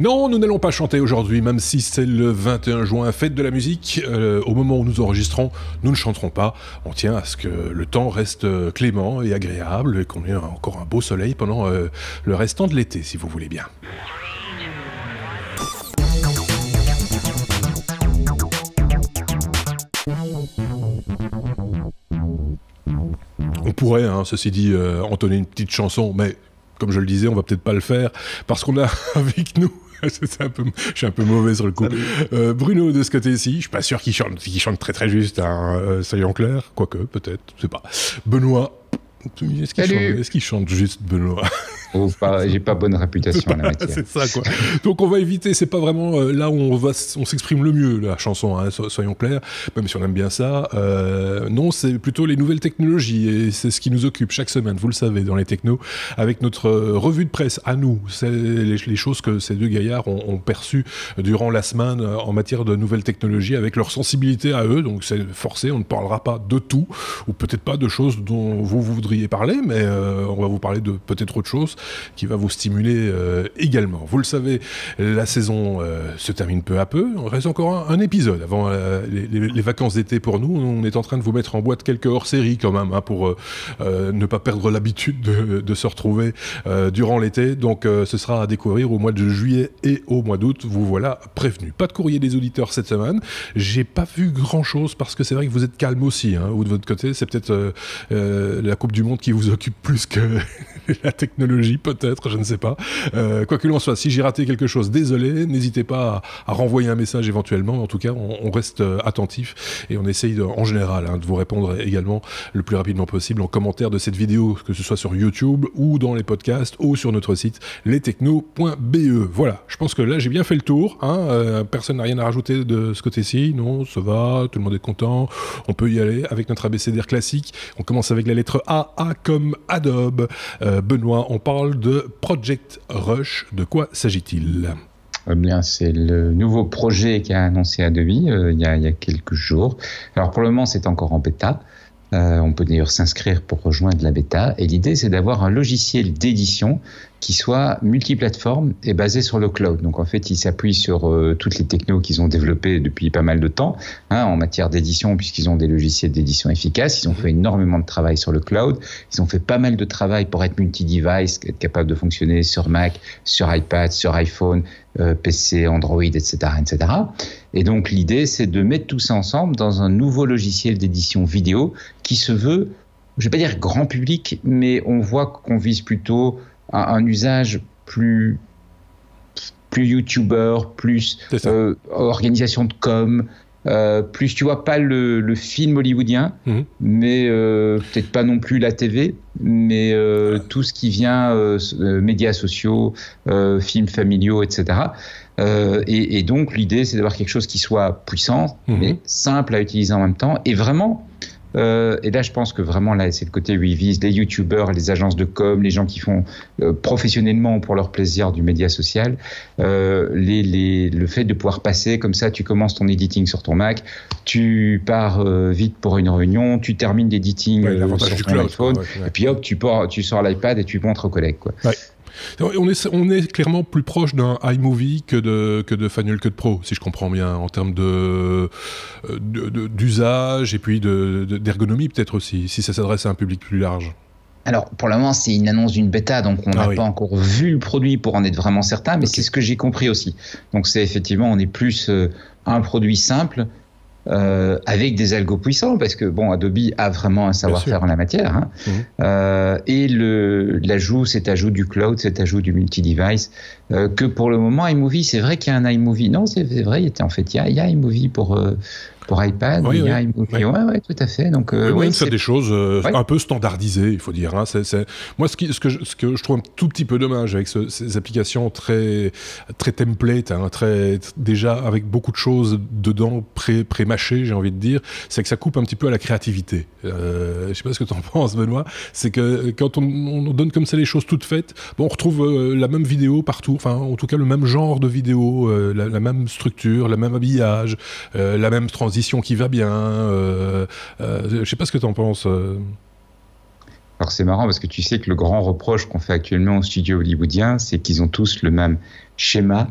Non, nous n'allons pas chanter aujourd'hui, même si c'est le 21 juin, fête de la musique. Au moment où nous enregistrons, nous ne chanterons pas. On tient à ce que le temps reste clément et agréable et qu'on ait encore un beau soleil pendant le restant de l'été, si vous voulez bien. On pourrait, ceci dit, entonner une petite chanson, mais comme je le disais, on va peut-être pas le faire, parce qu'on a avec nous, je suis un peu mauvais sur le coup, Bruno de ce côté-ci, je suis pas sûr qu'il chante très très juste, soyons clairs, quoique, peut-être, je sais pas. Benoît, est-ce qu'il chante juste, Benoît? J'ai pas bonne réputation en la matière. C'est ça, quoi. Donc on va éviter, c'est pas vraiment là où on s'exprime le mieux, la chanson, soyons clairs, même si on aime bien ça. Non, c'est plutôt les nouvelles technologies, et c'est ce qui nous occupe chaque semaine, vous le savez, dans les technos, avec notre revue de presse à nous. C'est les choses que ces deux gaillards ont perçues durant la semaine en matière de nouvelles technologies, avec leur sensibilité à eux, donc c'est forcé, on ne parlera pas de tout, ou peut-être pas de choses dont vous voudriez parler, mais on va vous parler de peut-être autre chose, qui va vous stimuler également. Vous le savez, la saison se termine peu à peu. Il reste encore un épisode avant les vacances d'été pour nous. On est en train de vous mettre en boîte quelques hors-séries quand même, pour ne pas perdre l'habitude de se retrouver durant l'été. Donc ce sera à découvrir au mois de juillet et au mois d'août. Vous voilà prévenus. Pas de courrier des auditeurs cette semaine. J'ai pas vu grand-chose parce que c'est vrai que vous êtes calme aussi, ou de votre côté. C'est peut-être la Coupe du Monde qui vous occupe plus que la technologie, peut-être, je ne sais pas. Quoi qu'il en soit, si j'ai raté quelque chose, désolé, n'hésitez pas à renvoyer un message éventuellement. En tout cas, on reste attentif et on essaye en général de vous répondre également le plus rapidement possible en commentaire de cette vidéo, que ce soit sur YouTube ou dans les podcasts ou sur notre site lestechno.be. Voilà, je pense que là j'ai bien fait le tour. Personne n'a rien à rajouter de ce côté-ci. Non, ça va, tout le monde est content. On peut y aller avec notre abécédaire classique. On commence avec la lettre A comme Adobe. Benoît, on parle de Project Rush. De quoi s'agit-il ? Eh bien, c'est le nouveau projet qu'a annoncé Adobe il y a quelques jours. Alors pour le moment, c'est encore en bêta. On peut d'ailleurs s'inscrire pour rejoindre la bêta. Et l'idée, c'est d'avoir un logiciel d'édition qui soit multiplateforme et basé sur le cloud. Donc en fait, ils s'appuient sur toutes les technos qu'ils ont développées depuis pas mal de temps en matière d'édition, puisqu'ils ont des logiciels d'édition efficaces. Ils ont fait énormément de travail sur le cloud. Ils ont fait pas mal de travail pour être multi-device, être capable de fonctionner sur Mac, sur iPad, sur iPhone, PC, Android, etc., etc. Et donc l'idée, c'est de mettre tout ça ensemble dans un nouveau logiciel d'édition vidéo qui se veut, je vais pas dire grand public, mais on voit qu'on vise plutôt un usage plus youtubeur, plus organisation de com, plus, tu vois, pas le film hollywoodien, mais peut-être pas non plus la TV, mais tout ce qui vient médias sociaux, films familiaux, etc. Et donc l'idée, c'est d'avoir quelque chose qui soit puissant, mais simple à utiliser en même temps, et vraiment. Et là, je pense que vraiment, là, c'est le côté où ils visent les youtubeurs, les agences de com, les gens qui font professionnellement pour leur plaisir du média social. Le fait de pouvoir passer comme ça, tu commences ton editing sur ton Mac, tu pars vite pour une réunion, tu termines l'editing sur ton iPhone, et puis hop, tu sors l'iPad et tu montres aux collègues, quoi. Ouais. On est clairement plus proche d'un iMovie que de Final Cut Pro, si je comprends bien, en termes d'usage et puis d'ergonomie peut-être aussi, si ça s'adresse à un public plus large. Alors, pour le moment, c'est une annonce d'une bêta, donc on n'a pas encore vu le produit pour en être vraiment certain, mais c'est ce que j'ai compris aussi. Donc, c'est effectivement, on est plus un produit simple, avec des algos puissants, parce que Adobe a vraiment un savoir-faire en la matière, et cet ajout du cloud, cet ajout du multi-device, que pour le moment iMovie, c'est vrai qu'il y a un iMovie, non, c'est vrai, il y a iMovie pour iPad, il y a iMovie, ouais, tout à fait. Donc, de faire des choses un peu standardisées, il faut dire. Moi, ce que je trouve un tout petit peu dommage avec ces applications très très template, déjà avec beaucoup de choses dedans pré-mâchées, j'ai envie de dire, c'est que ça coupe un petit peu à la créativité. Je sais pas ce que tu en penses, Benoît. C'est que quand on donne comme ça les choses toutes faites, on retrouve la même vidéo partout, enfin en tout cas le même genre de vidéo, la même structure, le même habillage, la même transition qui va bien. Je sais pas ce que tu en penses. Alors c'est marrant parce que tu sais que le grand reproche qu'on fait actuellement aux studios hollywoodiens, c'est qu'ils ont tous le même schéma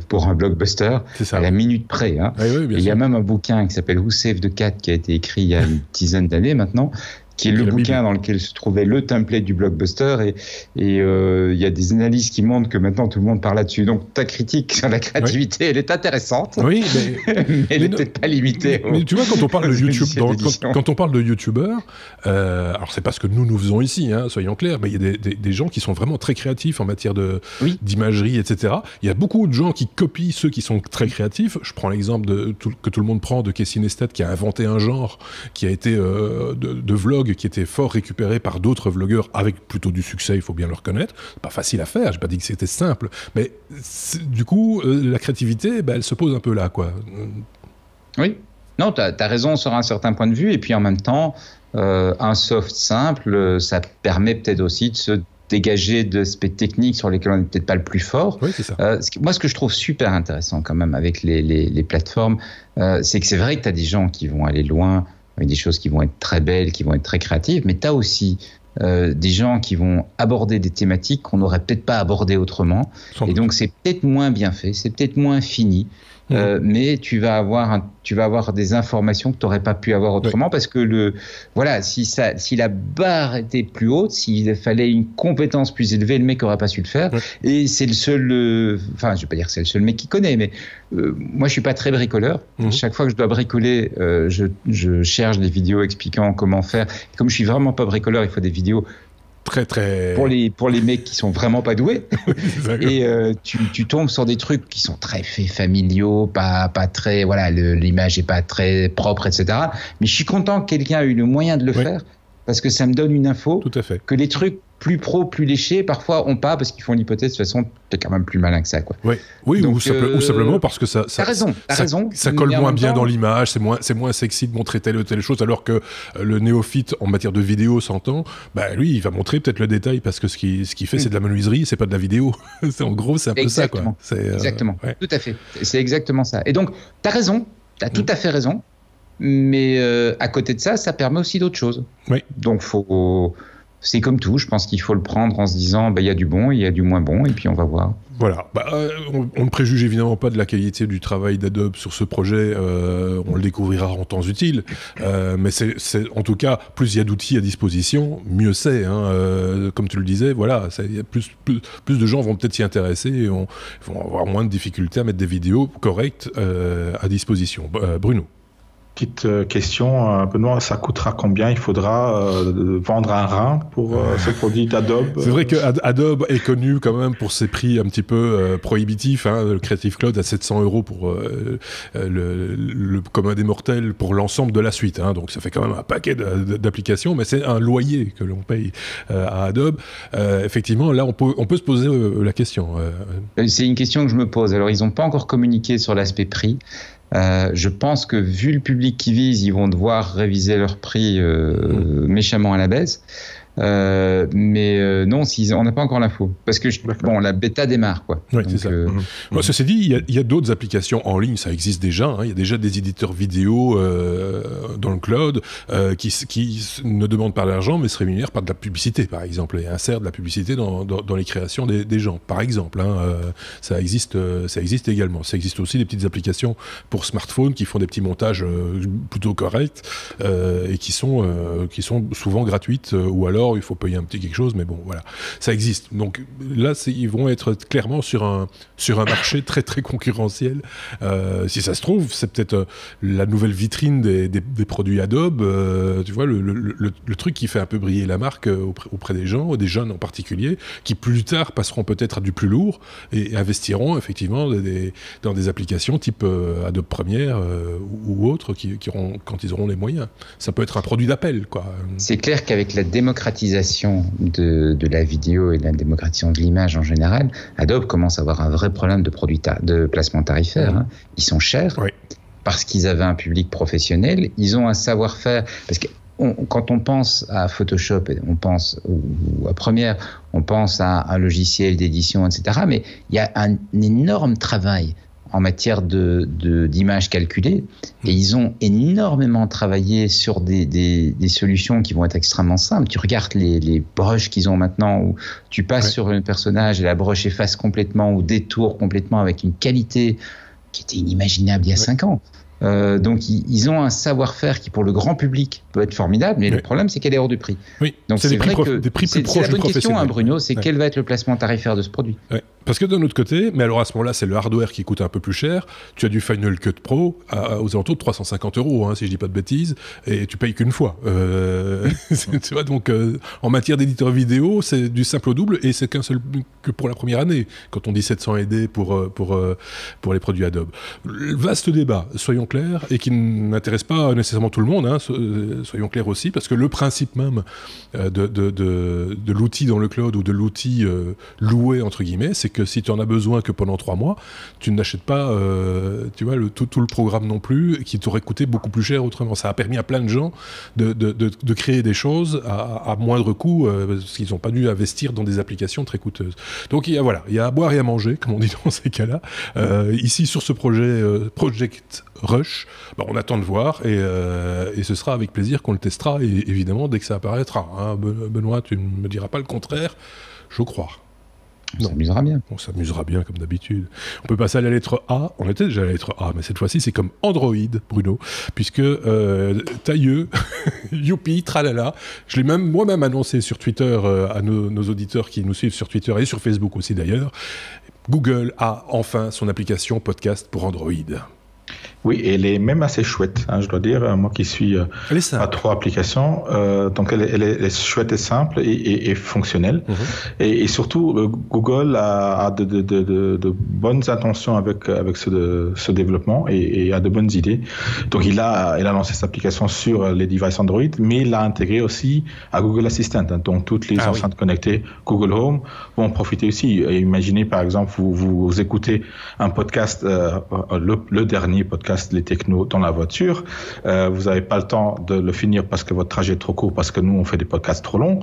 pour un blockbuster, à la minute près. Hein. Oui, il y a même un bouquin qui s'appelle Who Saved the Cat qui a été écrit il y a une dizaine d'années maintenant, qui est le bouquin dans lequel se trouvait le template du blockbuster, et il y a des analyses qui montrent que maintenant tout le monde parle là-dessus. Donc ta critique sur la créativité, elle est intéressante, mais elle n'est peut-être pas limitée. Mais tu vois, quand on parle de YouTube, quand on parle de youtubeurs, alors c'est pas ce que nous faisons ici, hein, soyons clairs, mais il y a des gens qui sont vraiment très créatifs en matière d'imagerie, etc. Il y a beaucoup de gens qui copient ceux qui sont très créatifs. Je prends l'exemple que tout le monde prend de Casey Neistat, qui a inventé un genre qui a été de vlog, qui était fort récupéré par d'autres vlogueurs avec plutôt du succès, il faut bien le reconnaître. C'est pas facile à faire, j'ai pas dit que c'était simple, mais du coup, la créativité, elle se pose un peu là, quoi. Oui, non, t'as raison sur un certain point de vue, et puis en même temps, un soft simple, ça permet peut-être aussi de se dégager d'aspects techniques sur lesquels on n'est peut-être pas le plus fort. Oui, c'est ça. Moi, ce que je trouve super intéressant quand même avec les plateformes, c'est que c'est vrai que t'as des gens qui vont aller loin, avec des choses qui vont être très belles, qui vont être très créatives, mais tu as aussi des gens qui vont aborder des thématiques qu'on n'aurait peut-être pas abordées autrement. Et donc, c'est peut-être moins bien fait, c'est peut-être moins fini, mais tu vas avoir des informations que tu n'aurais pas pu avoir autrement, parce que si la barre était plus haute, s'il fallait une compétence plus élevée, le mec n'aurait pas su le faire. Et c'est le seul, enfin, je vais pas dire que c'est le seul mec qui connaît, mais moi, je suis pas très bricoleur. Chaque fois que je dois bricoler, je cherche des vidéos expliquant comment faire. Et comme je suis vraiment pas bricoleur, il faut des vidéos très pour les mecs qui sont vraiment pas doués. Et tu tombes sur des trucs qui sont très faits familiaux, pas très, voilà, l'image est pas très propre, etc. Mais je suis content que quelqu'un ait eu le moyen de le faire, parce que ça me donne une info. Tout à fait. Que les trucs plus pro, plus léchés, parfois ont pas, parce qu'ils font l'hypothèse, de toute façon, t'es quand même plus malin que ça, quoi. Oui, donc, ou simplement parce que ça colle moins bien dans l'image, c'est moins sexy de montrer telle ou telle chose, alors que le néophyte en matière de vidéo s'entend, lui, il va montrer peut-être le détail, parce que ce qu'il fait, c'est de la menuiserie, c'est pas de la vidéo. En gros, c'est un peu ça, quoi. Exactement, tout à fait. C'est exactement ça. Et donc, t'as raison, t'as tout à fait raison, mais à côté de ça, ça permet aussi d'autres choses. Donc, c'est comme tout, je pense qu'il faut le prendre en se disant il y a du bon, il y a du moins bon, et puis on va voir. Voilà, on ne préjuge évidemment pas de la qualité du travail d'Adobe sur ce projet, on le découvrira en temps utile, mais c'est en tout cas, plus il y a d'outils à disposition, mieux c'est, hein, comme tu le disais, voilà, plus de gens vont peut-être s'y intéresser et vont avoir moins de difficultés à mettre des vidéos correctes à disposition. Bruno. Petite question, Benoît, ça coûtera combien? Il faudra vendre un rein pour ce produit d'Adobe? C'est vrai que Adobe est connu quand même pour ses prix un petit peu prohibitifs. Hein, le Creative Cloud à 700 € pour le commun des mortels pour l'ensemble de la suite. Hein, donc ça fait quand même un paquet d'applications, mais c'est un loyer que l'on paye à Adobe. Effectivement, là, on peut se poser la question. C'est une question que je me pose. Alors, ils n'ont pas encore communiqué sur l'aspect prix. Je pense que vu le public qui vise, ils vont devoir réviser leur prix méchamment à la baisse. Mais non, on n'a pas encore l'info. Parce que la bêta démarre, quoi. Oui, c'est ça. Bon, ceci dit, il y a d'autres applications en ligne, ça existe déjà. Hein. Il y a déjà des éditeurs vidéo dans le cloud qui ne demandent pas d'argent, mais se rémunèrent par de la publicité, par exemple, et insèrent de la publicité dans les créations des gens, par exemple. Hein. Ça existe également. Ça existe aussi des petites applications pour smartphone qui font des petits montages plutôt corrects et qui sont souvent gratuites ou alors il faut payer un petit quelque chose, mais bon, voilà, ça existe. Donc là, ils vont être clairement sur un marché très très concurrentiel. Si ça se trouve, c'est peut-être la nouvelle vitrine des produits Adobe. Tu vois, le truc qui fait un peu briller la marque auprès des gens, des jeunes en particulier, qui plus tard passeront peut-être à du plus lourd et investiront effectivement dans des applications type Adobe Premiere ou autres quand ils auront les moyens. Ça peut être un produit d'appel, quoi. C'est clair qu'avec la démocratisation de la vidéo et de la démocratisation de l'image en général, Adobe commence à avoir un vrai problème de placement tarifaire. Hein. Ils sont chers parce qu'ils avaient un public professionnel, ils ont un savoir-faire. Parce que quand on pense à Photoshop, on pense ou à Premiere, on pense à un logiciel d'édition, etc. Mais il y a un énorme travail en matière d'images calculées. Et ils ont énormément travaillé sur des solutions qui vont être extrêmement simples. Tu regardes les brushes qu'ils ont maintenant, où tu passes sur un personnage et la brush efface complètement ou détourne complètement avec une qualité qui était inimaginable il y a 5 ans. Donc ils ont un savoir-faire qui pour le grand public peut être formidable, mais le problème c'est qu'elle est hors de prix. Oui, donc c'est vrai que des prix plus proches c'est la bonne question, Bruno, c'est ouais. Quel va être le placement tarifaire de ce produit? Parce que d'un autre côté, mais alors à ce moment-là, c'est le hardware qui coûte un peu plus cher. Tu as du Final Cut Pro aux alentours de 350 €, hein, si je dis pas de bêtises, et tu payes qu'une fois. Tu vois, donc en matière d'éditeur vidéo, c'est du simple au double, et c'est qu'un seul que pour la première année, quand on dit 700 ED pour les produits Adobe. Vaste débat, soyons clairs, et qui n'intéresse pas nécessairement tout le monde, hein, soyons clairs aussi, parce que le principe même de l'outil dans le cloud ou de l'outil loué, entre guillemets, c'est que si tu en as besoin que pendant 3 mois, tu n'achètes pas tu vois, tout le programme non plus, qui t'aurait coûté beaucoup plus cher autrement. Ça a permis à plein de gens de créer des choses à moindre coût, parce qu'ils n'ont pas dû investir dans des applications très coûteuses. Donc il y a à boire et à manger, comme on dit dans ces cas-là. Ici, sur ce projet Project Rush, on attend de voir, et ce sera avec plaisir qu'on le testera, et évidemment, dès que ça apparaîtra. Hein, Benoît, tu ne me diras pas le contraire, je crois. On s'amusera bien. On s'amusera bien, comme d'habitude. On peut passer à la lettre A. On était déjà à la lettre A, mais cette fois-ci, c'est comme Android, Bruno, puisque tailleux, youpi, tralala. Je l'ai moi-même annoncé sur Twitter à nos auditeurs qui nous suivent sur Twitter et sur Facebook aussi d'ailleurs. Google a enfin son application podcast pour Android. Oui, et elle est même assez chouette, hein, je dois dire, moi qui suis à 3 applications, donc elle est chouette et simple et fonctionnelle. Et surtout, Google a de bonnes intentions avec ce développement et a de bonnes idées. Donc il a lancé cette application sur les devices Android, mais il l'a intégré aussi à Google Assistant. Hein, donc toutes les enceintes connectées Google Home vont en profiter aussi. Et imaginez par exemple, vous écoutez un podcast, le dernier podcast Les Technos dans la voiture, vous n'avez pas le temps de le finir parce que votre trajet est trop court, parce que nous on fait des podcasts trop longs,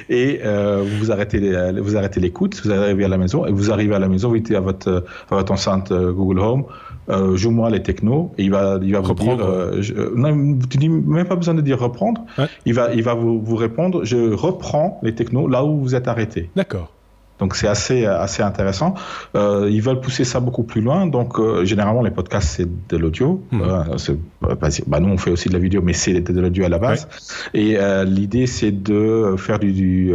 et vous arrêtez l'écoute, vous arrivez à la maison, et vous arrivez à la maison, vous dites à votre enceinte Google Home, joue-moi les Technos, et il va vous dire, non, tu dis même pas besoin de dire reprendre, il va vous répondre, je reprends les Technos là où vous êtes arrêté. D'accord. Donc c'est assez intéressant. Ils veulent pousser ça beaucoup plus loin. Donc généralement les podcasts c'est de l'audio. Nous on fait aussi de la vidéo, mais c'est de l'audio à la base. Et l'idée c'est de faire du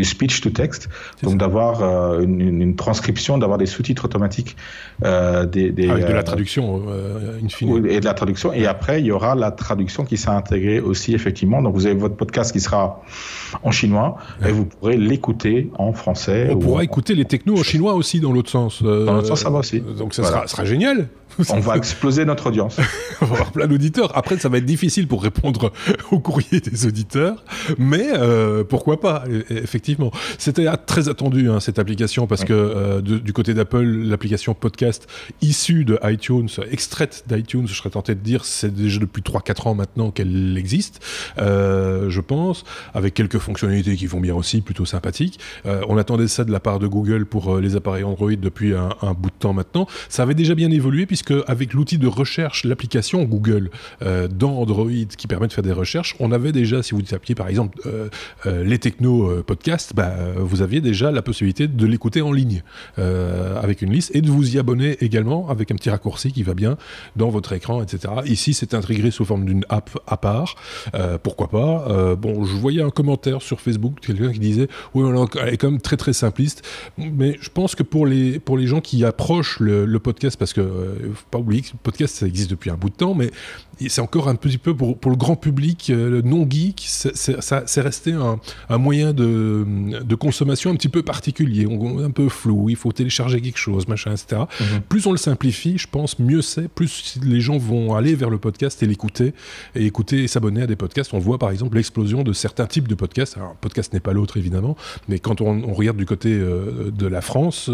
speech to text. Donc d'avoir une transcription, d'avoir des sous-titres automatiques, avec de la traduction in fine. Et de la traduction. Et après il y aura la traduction qui sera intégrée aussi effectivement. Donc vous avez votre podcast qui sera en chinois et vous pourrez l'écouter en français. On pourra écouter les technos en chinois aussi dans l'autre sens. Dans l'autre sens, ça va aussi. Donc ça sera génial. On va exploser notre audience. On va avoir plein d'auditeurs. Après, ça va être difficile pour répondre au courrier des auditeurs, mais pourquoi pas, effectivement. C'était très attendu, hein, cette application, parce que du côté d'Apple, l'application podcast issue de iTunes, extraite d'iTunes, je serais tenté de dire, c'est déjà depuis 3-4 ans maintenant qu'elle existe, je pense, avec quelques fonctionnalités qui vont bien aussi, plutôt sympathiques. On attendait ça de la part de Google pour les appareils Android depuis un bout de temps maintenant. Ça avait déjà bien évolué, puisque avec l'outil de recherche, l'application Google dans Android qui permet de faire des recherches, on avait déjà, si vous tapiez par exemple les technos podcasts, vous aviez déjà la possibilité de l'écouter en ligne avec une liste et de vous y abonner également avec un petit raccourci qui va bien dans votre écran, etc. Ici, c'est intégré sous forme d'une app à part. Pourquoi pas je voyais un commentaire sur Facebook, quelqu'un qui disait « Oui, elle est quand même très très simpliste », mais je pense que pour les gens qui approchent le podcast, parce que faut pas oublier que le podcast ça existe depuis un bout de temps, mais c'est encore un petit peu pour le grand public non geek, c'est resté un moyen de consommation un petit peu particulier, un peu flou, il faut télécharger quelque chose, machin, etc. Plus on le simplifie, je pense, mieux c'est, plus les gens vont aller vers le podcast et l'écouter, et s'abonner à des podcasts. On voit par exemple l'explosion de certains types de podcasts. Alors, un podcast n'est pas l'autre évidemment, mais quand on regarde du côté de la France,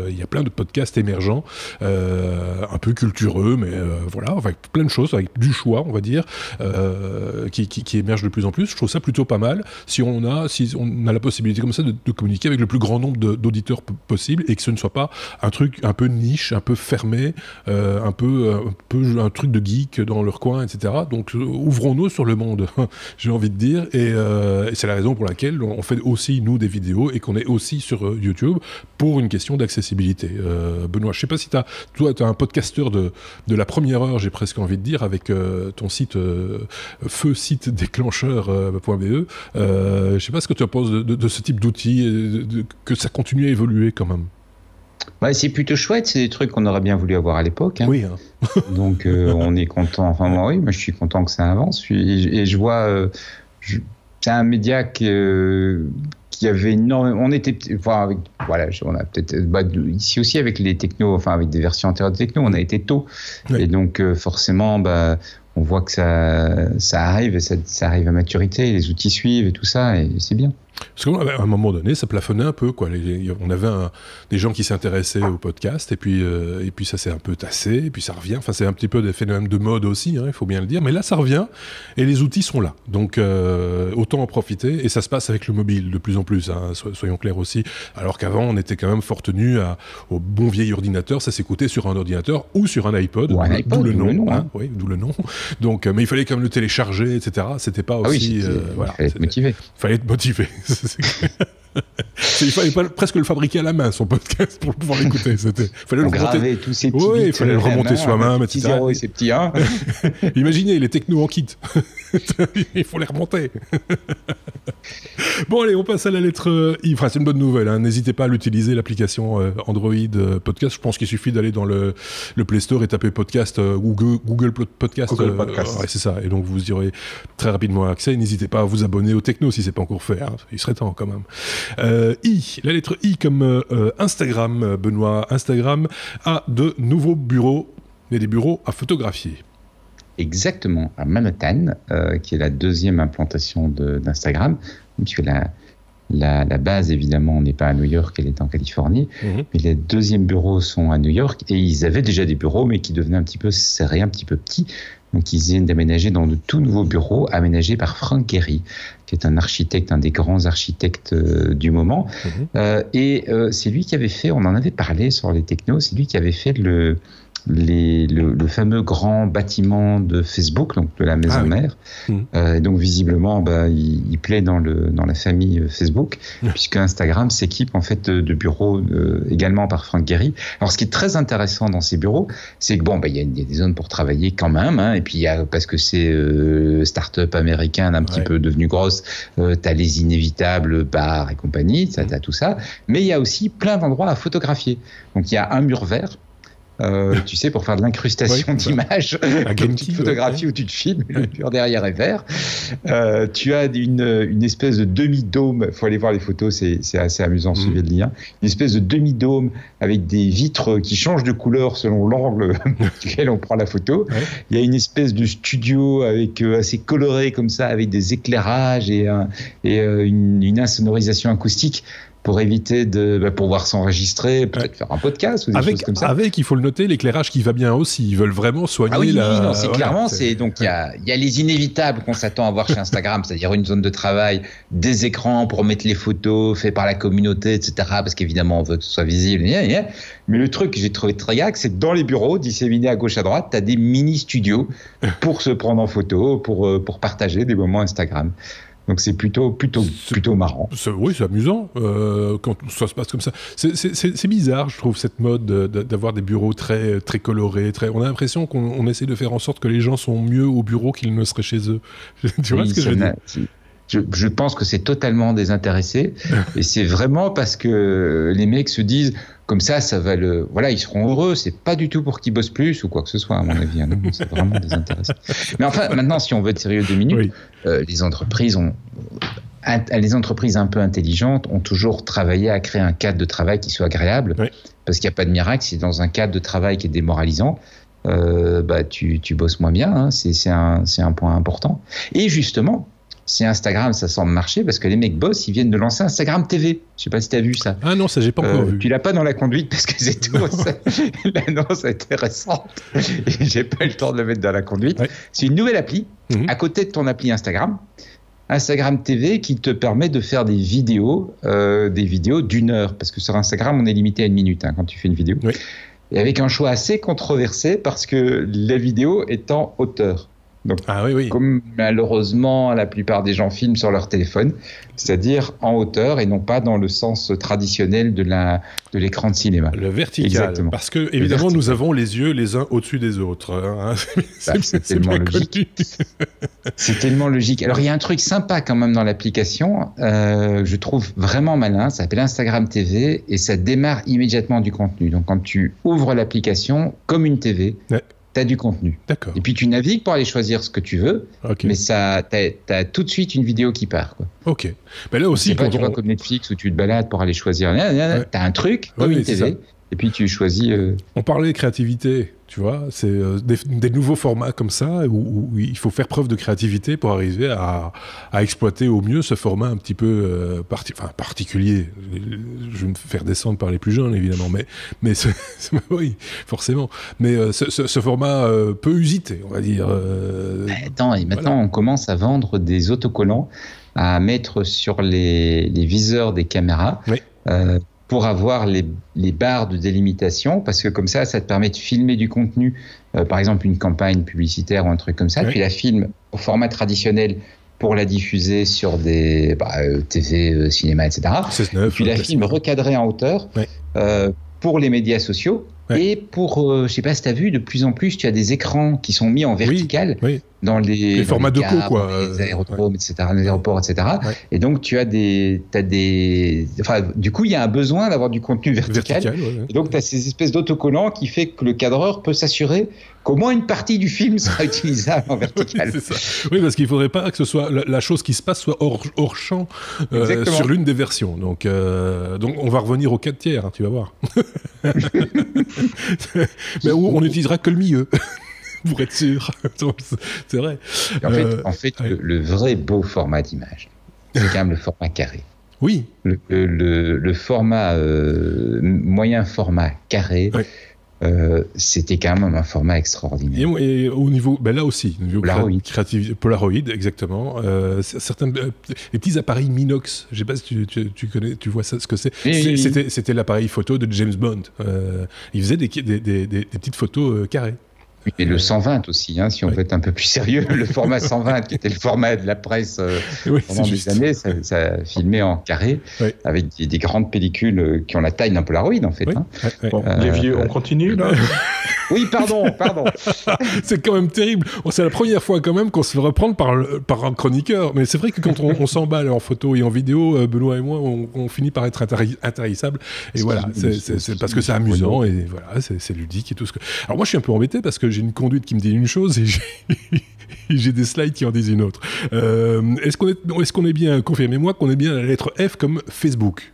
il y a plein de podcasts émergents, un peu cultureux, mais voilà, avec plein de choses, avec du choix, on va dire, qui émerge de plus en plus. Je trouve ça plutôt pas mal si on a la possibilité comme ça de communiquer avec le plus grand nombre d'auditeurs possible et que ce ne soit pas un truc un peu niche, un peu fermé, un peu un truc de geek dans leur coin, etc. Donc ouvrons-nous sur le monde, j'ai envie de dire, et c'est la raison pour laquelle on fait aussi nous des vidéos et qu'on est aussi sur YouTube pour une question d'accessibilité. Benoît, je sais pas si toi tu es un podcasteur de la première heure, j'ai presque envie de dire, avec ton site feu site déclencheur.be. Je sais pas ce que tu penses de ce type d'outils, que ça continue à évoluer quand même. Ouais, c'est plutôt chouette, c'est des trucs qu'on aurait bien voulu avoir à l'époque. Hein. Oui. Donc on est content, enfin moi je suis content que ça avance. Et je vois, c'est un média qui avait énormément. On était, enfin, on a peut-être ici aussi avec les technos, enfin avec des versions antérieures de techno, on a été tôt. Oui. Et donc forcément, on voit que ça arrive, et ça arrive à maturité, les outils suivent et tout ça, et c'est bien. Parce qu'à un moment donné, ça plafonnait un peu, quoi. On avait des gens qui s'intéressaient au podcast, et puis ça s'est un peu tassé, et puis ça revient. Enfin, c'est un petit peu des phénomènes de mode aussi, hein, il faut bien le dire. Mais là, ça revient, et les outils sont là. Donc, autant en profiter. Et ça se passe avec le mobile de plus en plus, hein, soyons clairs aussi. Alors qu'avant, on était quand même fort tenu au bon vieil ordinateur. Ça s'écoutait sur un ordinateur ou sur un iPod. Ou un iPod, d'où le nom. Hein. Oui, d'où le nom. Donc, mais il fallait quand même le télécharger, etc. C'était pas aussi... voilà, fallait être motivé. Fallait être motivé. Il fallait presque le fabriquer à la main, son podcast, pour pouvoir l'écouter. Fallait le remonter tous ces petits il fallait le remonter soi-même, etc. Petits 0 et ces petits 1. Imaginez les technos en kit. Il faut les remonter. Bon, allez, on passe à la lettre I. Enfin, c'est une bonne nouvelle. Hein. N'hésitez pas à l'utiliser, l'application Android Podcast. Je pense qu'il suffit d'aller dans le Play Store et taper podcast Google Podcast. Google Podcast. Ouais, c'est ça. Et donc, vous y aurez très rapidement accès. N'hésitez pas à vous abonner au techno si c'est pas encore fait. Hein. Il serait temps quand même. La lettre I comme Instagram, Benoît. Instagram a de nouveaux bureaux, et des bureaux à photographier. Exactement, à Manhattan, qui est la deuxième implantation d'Instagram, puisque la base, évidemment, n'est pas à New York, elle est en Californie, mais les deuxièmes bureaux sont à New York, et ils avaient déjà des bureaux, mais qui devenaient un petit peu serrés, un petit peu petits. Donc, ils viennent d'aménager dans de tout nouveaux bureaux, aménagés par Frank Gehry, qui est un architecte, un des grands architectes du moment. Et c'est lui qui avait fait, on en avait parlé sur les technos, c'est lui qui avait fait le fameux grand bâtiment de Facebook, donc de la maison mère. Et donc visiblement, il plaît dans la famille Facebook, puisque Instagram s'équipe en fait de bureaux également par Frank Gehry. Alors ce qui est très intéressant dans ces bureaux, c'est que il y a des zones pour travailler quand même, hein, et puis parce que c'est start-up américaine un petit peu devenue grosse, t'as les inévitables bars et compagnie, t'as tout ça, mais il y a aussi plein d'endroits à photographier. Donc il y a un mur vert. Tu sais, pour faire de l'incrustation d'images, comme tu te photographies ou tu te filmes, le mur derrière est vert. Tu as une espèce de demi-dôme, il faut aller voir les photos, c'est assez amusant, suivez le lien. Une espèce de demi-dôme avec des vitres qui changent de couleur selon l'angle duquel on prend la photo. Il y a une espèce de studio avec assez coloré comme ça, avec des éclairages et une insonorisation acoustique, pour éviter de pouvoir s'enregistrer, peut-être faire un podcast ou des choses comme ça. Avec, il faut le noter, l'éclairage qui va bien aussi. Ils veulent vraiment soigner clairement, donc il y a les inévitables qu'on s'attend à voir chez Instagram, c'est-à-dire une zone de travail, des écrans pour mettre les photos faits par la communauté, etc. Parce qu'évidemment, on veut que ce soit visible. Mais le truc que j'ai trouvé très gag, c'est que dans les bureaux, disséminés à gauche à droite, tu as des mini-studios pour se prendre en photo, pour partager des moments Instagram. Donc c'est plutôt marrant. Oui, c'est amusant quand ça se passe comme ça. C'est bizarre, je trouve, cette mode d'avoir des bureaux très, très colorés. On a l'impression qu'on essaie de faire en sorte que les gens sont mieux au bureau qu'ils ne seraient chez eux. Tu vois ce que je veux dire ? Je pense que c'est totalement désintéressé et c'est vraiment parce que les mecs se disent comme ça va ils seront heureux, c'est pas du tout pour qu'ils bossent plus ou quoi que ce soit à mon avis, non, c'est vraiment désintéressé. Mais enfin maintenant si on veut être sérieux 2 minutes, les entreprises un peu intelligentes ont toujours travaillé à créer un cadre de travail qui soit agréable, parce qu'il n'y a pas de miracle, si dans un cadre de travail qui est démoralisant, tu bosses moins bien, hein, c'est un point important. Et justement, si Instagram, ça semble marcher, parce que les mecs boss, ils viennent de lancer Instagram TV. Je sais pas si tu as vu ça. Ah non, ça, j'ai pas encore vu. Tu l'as pas dans la conduite parce que c'est tout. L'annonce a été récente et j'ai pas eu le temps de le mettre dans la conduite. Ouais. C'est une nouvelle appli à côté de ton appli Instagram TV, qui te permet de faire des vidéos d'1 heure. Parce que sur Instagram, on est limité à 1 minute quand tu fais une vidéo. Oui. Et avec un choix assez controversé parce que la vidéo est en hauteur. Donc, comme malheureusement la plupart des gens filment sur leur téléphone, c'est-à-dire en hauteur et non pas dans le sens traditionnel de l'écran de cinéma. Le vertical. Exactement. Parce que évidemment nous avons les yeux les uns au-dessus des autres. C'est tellement logique. C'est tellement logique. Alors il y a un truc sympa quand même dans l'application, je trouve vraiment malin. Ça s'appelle Instagram TV et ça démarre immédiatement du contenu. Donc quand tu ouvres l'application comme une TV. Ouais. Tu as du contenu. D'accord. Et puis tu navigues pour aller choisir ce que tu veux, mais ça, t'as tout de suite une vidéo qui part. Quoi. Ok. Mais là aussi, tu vois comme Netflix où tu te balades pour aller choisir. T'as un truc comme une TV. Et puis tu choisis. On parlait créativité, tu vois, c'est des nouveaux formats comme ça où il faut faire preuve de créativité pour arriver à exploiter au mieux ce format un petit peu particulier. Je vais me faire descendre par les plus jeunes évidemment, mais oui, forcément. Mais ce format peu usité, on va dire. Attends, et maintenant on commence à vendre des autocollants à mettre sur les viseurs des caméras. Oui. Pour avoir les barres de délimitation, parce que comme ça te permet de filmer du contenu, par exemple une campagne publicitaire ou un truc comme ça, puis la filme au format traditionnel pour la diffuser sur des TV, cinéma, etc. Puis la filme recadrée en hauteur pour les médias sociaux. Et pour, je sais pas si tu as vu, de plus en plus, tu as des écrans qui sont mis en vertical dans les formats de co, quoi. Les aérodromes, etc., les aéroports, etc. Ouais. Et donc, tu as du coup, il y a un besoin d'avoir du contenu vertical. Et donc, tu as ces espèces d'autocollants qui fait que le cadreur peut s'assurer qu'au moins une partie du film sera utilisable en vertical. C'est ça. Oui, parce qu'il faudrait pas que ce soit la chose qui se passe soit hors champ sur l'une des versions. Donc, on va revenir aux 4 tiers, tu vas voir. Mais où on n'utilisera que le milieu pour être sûr. C'est vrai. En fait, le vrai beau format d'image, c'est quand même le format carré. Oui. Le format moyen format carré. Oui. C'était quand même un format extraordinaire. Et au niveau, là aussi, au niveau créativité, Polaroid, exactement. Certains les petits appareils Minox, je ne sais pas si tu connais, tu vois ça, ce que c'est. C'était l'appareil photo de James Bond. Il faisait des petites photos carrées. Et le 120 aussi, si on veut être un peu plus sérieux, le format 120 qui était le format de la presse pendant des années, ça filmait en carré avec des grandes pellicules qui ont la taille d'un Polaroid en fait. Bon, les vieux, on continue là. Oui, pardon. C'est quand même terrible. C'est la première fois quand même qu'on se fait reprendre par un chroniqueur. Mais c'est vrai que quand on s'emballe en photo et en vidéo, Benoît et moi, on finit par être intarissable. Et voilà, c'est parce que c'est amusant et voilà, c'est ludique et tout ce que. Alors moi, je suis un peu embêté parce que j'ai une conduite qui me dit une chose et j'ai des slides qui en disent une autre. Est-ce qu'on est bien, confirmez-moi qu'on est bien à la lettre F comme Facebook?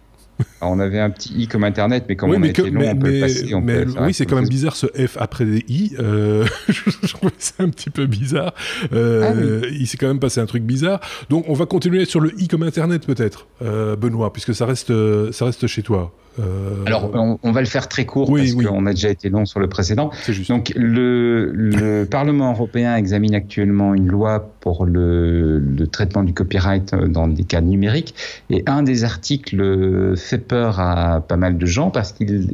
Alors, on avait un petit i comme Internet, mais comme on a été long, on peut le passer. Oui, c'est quand même bizarre ce F après des i. Je trouvais ça un petit peu bizarre. Il s'est quand même passé un truc bizarre. Donc, on va continuer sur le i comme Internet peut-être, Benoît, puisque ça reste chez toi. Alors, on va le faire très court parce qu'on a déjà été long sur le précédent. C'est juste. Donc, le Parlement européen examine actuellement une loi pour le traitement du copyright dans des cas numériques. Et un des articles fait peur à pas mal de gens parce qu'il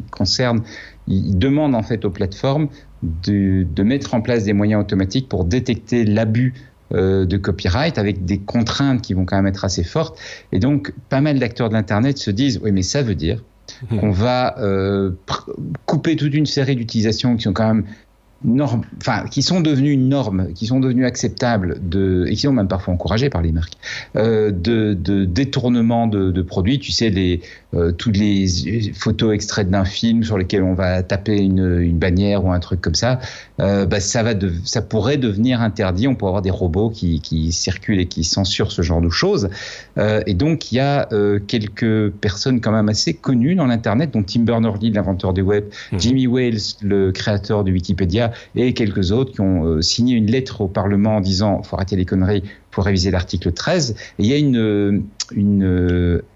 demande en fait aux plateformes de mettre en place des moyens automatiques pour détecter l'abus de copyright avec des contraintes qui vont quand même être assez fortes. Et donc, pas mal d'acteurs de l'Internet se disent « Oui, mais ça veut dire qu'on va couper toute une série d'utilisations qui sont quand même qui sont devenues une norme, qui sont devenues acceptables et qui sont même parfois encouragées par les marques, de détournement de produits. Tu sais, toutes les photos extraites d'un film sur lesquelles on va taper une bannière ou un truc comme ça, ça pourrait devenir interdit. On pourrait avoir des robots qui circulent et qui censurent ce genre de choses. Et donc, il y a quelques personnes quand même assez connues dans l'Internet, dont Tim Berners-Lee, l'inventeur du web, Jimmy Wales, le créateur de Wikipédia, et quelques autres qui ont signé une lettre au Parlement en disant « faut arrêter les conneries, pour réviser l'article 13. Et il y a une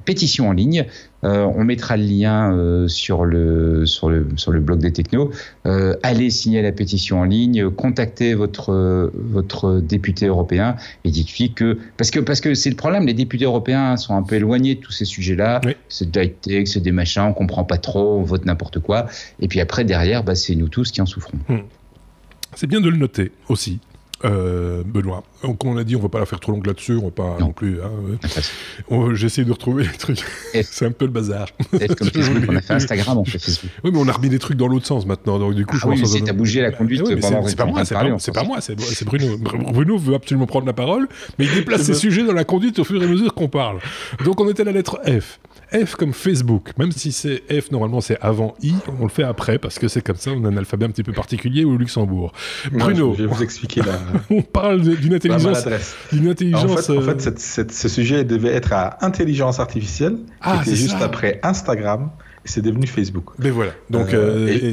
pétition en ligne. On mettra le lien sur le blog des technos. Allez signer la pétition en ligne, contactez votre député européen et dites-lui que parce que c'est le problème, les députés européens sont un peu éloignés de tous ces sujets-là. Oui. C'est de high-tech, c'est des machins, on comprend pas trop, on vote n'importe quoi. Et puis après derrière, c'est nous tous qui en souffrons. C'est bien de le noter aussi. Benoît, donc on a dit on va pas la faire trop longue là-dessus, on va pas non plus. J'essaie de retrouver les trucs. C'est un peu le bazar. Comme Facebook, on a fait Instagram, on fait Facebook. Oui, mais on a remis des trucs dans l'autre sens maintenant, donc du coup. T'as bougé la conduite. C'est pas moi, c'est Bruno. Bruno veut absolument prendre la parole, mais il déplace ses sujets dans la conduite au fur et à mesure qu'on parle. Donc on était à la lettre F. F comme Facebook, même si c'est F, normalement c'est avant I, on le fait après parce que c'est comme ça, on a un alphabet un petit peu particulier au Luxembourg. Bruno, je vais vous expliquer là. On parle d'une intelligence. En fait, ce sujet devait être à intelligence artificielle, qui était juste après Instagram. Et c'est devenu Facebook. Mais voilà. Donc,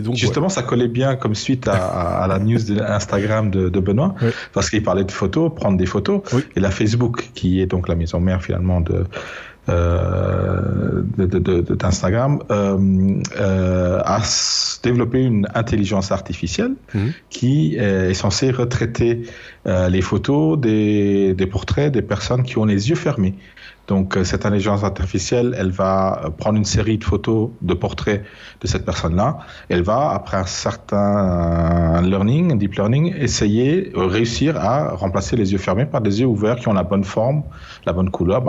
donc justement, ça collait bien comme suite à la news d'Instagram de Benoît, parce qu'il parlait de photos, prendre des photos, et la Facebook, qui est donc la maison mère finalement d'Instagram, a développé une intelligence artificielle qui est censée retraiter les photos des portraits des personnes qui ont les yeux fermés. Donc, cette intelligence artificielle, elle va prendre une série de photos, de portraits de cette personne-là. Elle va, après un certain learning, deep learning, réussir à remplacer les yeux fermés par des yeux ouverts qui ont la bonne forme, la bonne couleur,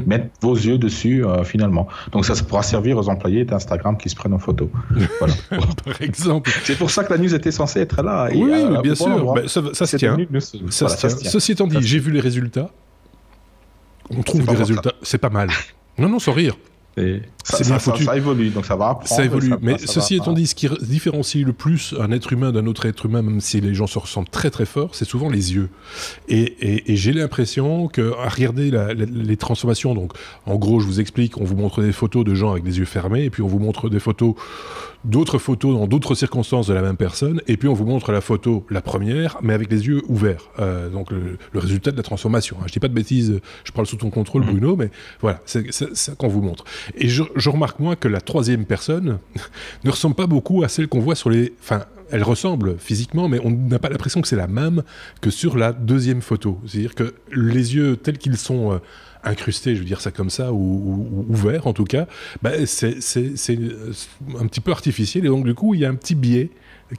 mettre vos yeux dessus, finalement. Donc, ça pourra servir aux employés d'Instagram qui se prennent en photo. Voilà. Par exemple. C'est pour ça que la news était censée être là. Oui, bien sûr. Ça se tient. Ceci étant dit, j'ai vu les résultats. On trouve des résultats, c'est pas mal. Non, sans rire. C'est bien foutu. Ça évolue, donc ça va apprendre. Ça évolue, mais ceci étant dit, ce qui différencie le plus un être humain d'un autre être humain, même si les gens se ressemblent très très fort, c'est souvent les yeux. Et j'ai l'impression que, à regarder les transformations, donc en gros, je vous explique, on vous montre des photos de gens avec les yeux fermés, et puis on vous montre d'autres photos dans d'autres circonstances de la même personne, et puis on vous montre la photo, la première, mais avec les yeux ouverts. Donc le résultat de la transformation. Je dis pas de bêtises, je parle sous ton contrôle, Bruno, mais voilà, c'est ça qu'on vous montre. Et je remarque, moi, que la troisième personne ne ressemble pas beaucoup à celle qu'on voit sur les... Enfin, elle ressemble physiquement, mais on n'a pas l'impression que c'est la même que sur la deuxième photo. C'est-à-dire que les yeux tels qu'ils sont incrustés, je veux dire ça comme ça, ou ouverts en tout cas, c'est un petit peu artificiel. Et donc, du coup, il y a un petit biais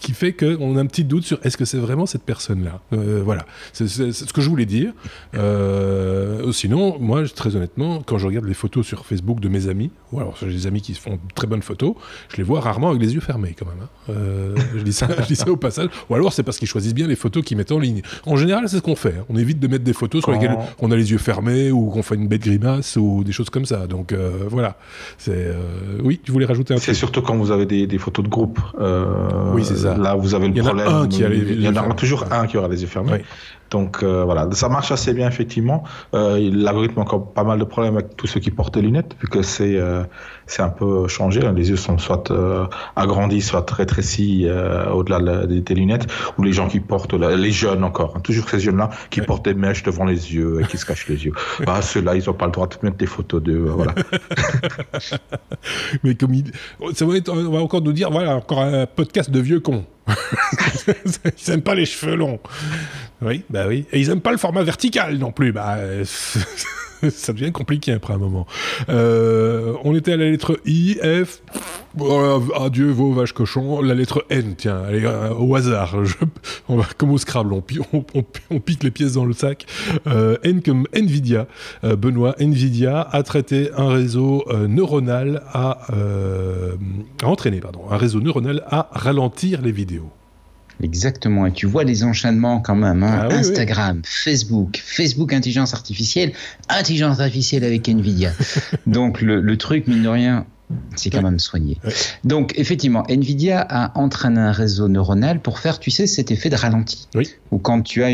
qui fait qu'on a un petit doute sur est-ce que c'est vraiment cette personne-là. Voilà, c'est ce que je voulais dire. Sinon, moi, très honnêtement, quand je regarde les photos sur Facebook de mes amis, ou alors j'ai des amis qui font de très bonnes photos, je les vois rarement avec les yeux fermés quand même. Je dis ça au passage. Ou alors c'est parce qu'ils choisissent bien les photos qu'ils mettent en ligne. En général, c'est ce qu'on fait. On évite de mettre des photos sur lesquelles on a les yeux fermés ou qu'on fait une bête grimace ou des choses comme ça. Donc voilà. Oui, tu voulais rajouter un truc. C'est surtout quand vous avez des photos de groupe. Oui, c'est ça. Là, vous avez le problème. Il y en aura toujours un qui aura les yeux fermés. Oui. Donc voilà, ça marche assez bien effectivement. L'algorithme a encore pas mal de problèmes avec tous ceux qui portent des lunettes, vu que c'est un peu changé. Les yeux sont soit agrandis, soit rétrécis au-delà des lunettes, ou les gens qui portent, les jeunes encore, toujours ces jeunes-là qui portent des mèches devant les yeux et qui se cachent les yeux. Ceux-là, ils n'ont pas le droit de mettre des photos d'eux. Voilà. Mais comme on va encore nous dire, voilà, encore un podcast de vieux cons. Ils n'aiment pas les cheveux longs. Oui. Et ils n'aiment pas le format vertical non plus. Ça devient compliqué après un moment. On était à la lettre I, F. Adieu vos vaches cochons. La lettre N, tiens, allez, au hasard. On va comme au Scrabble, on pique les pièces dans le sac. N comme Nvidia. Benoît, Nvidia a traité un réseau neuronal un réseau neuronal à ralentir les vidéos. Exactement, et tu vois les enchaînements quand même, hein. Instagram, oui. Facebook intelligence artificielle avec Nvidia. Donc le truc, mine de rien, c'est quand même soigné. Ouais. Donc effectivement, Nvidia a entraîné un réseau neuronal pour faire, tu sais, cet effet de ralenti. Oui. Ou quand tu as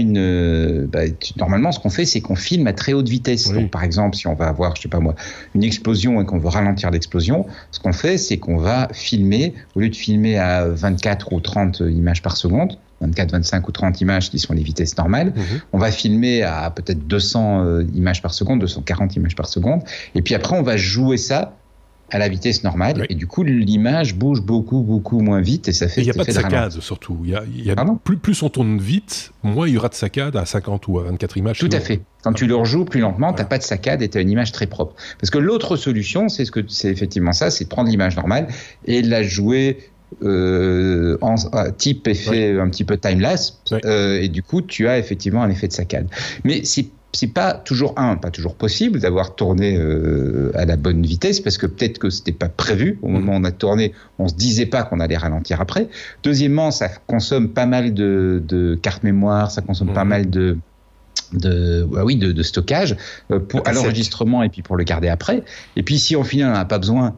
normalement, ce qu'on fait, c'est qu'on filme à très haute vitesse. Oui. Donc par exemple, si on va avoir, je sais pas moi, une explosion et qu'on veut ralentir l'explosion, ce qu'on fait, c'est qu'on va filmer, au lieu de filmer à 24 ou 30 images par seconde, 24, 25 ou 30 images qui sont les vitesses normales. On va filmer à peut-être 200 images par seconde, 240 images par seconde. Et puis après, on va jouer ça à la vitesse normale, et du coup l'image bouge beaucoup moins vite, et ça fait. Il n'y a pas de saccade surtout. Plus on tourne vite, moins il y aura de saccade à 50 ou à 24 images. Tout à fait. Quand tu le rejoues plus lentement, t'as pas de saccade et t'as une image très propre. Parce que l'autre solution, c'est effectivement ça, c'est prendre l'image normale et la jouer en type effet un petit peu time-lapse, et du coup tu as effectivement un effet de saccade. Mais c'est pas toujours possible d'avoir tourné à la bonne vitesse, parce que peut-être que c'était pas prévu au moment où on a tourné, on se disait pas qu'on allait ralentir après. Deuxièmement, ça consomme pas mal de cartes mémoire, ça consomme pas mal de stockage à l'enregistrement et puis pour le garder après. Et puis si au final on n'en a pas besoin,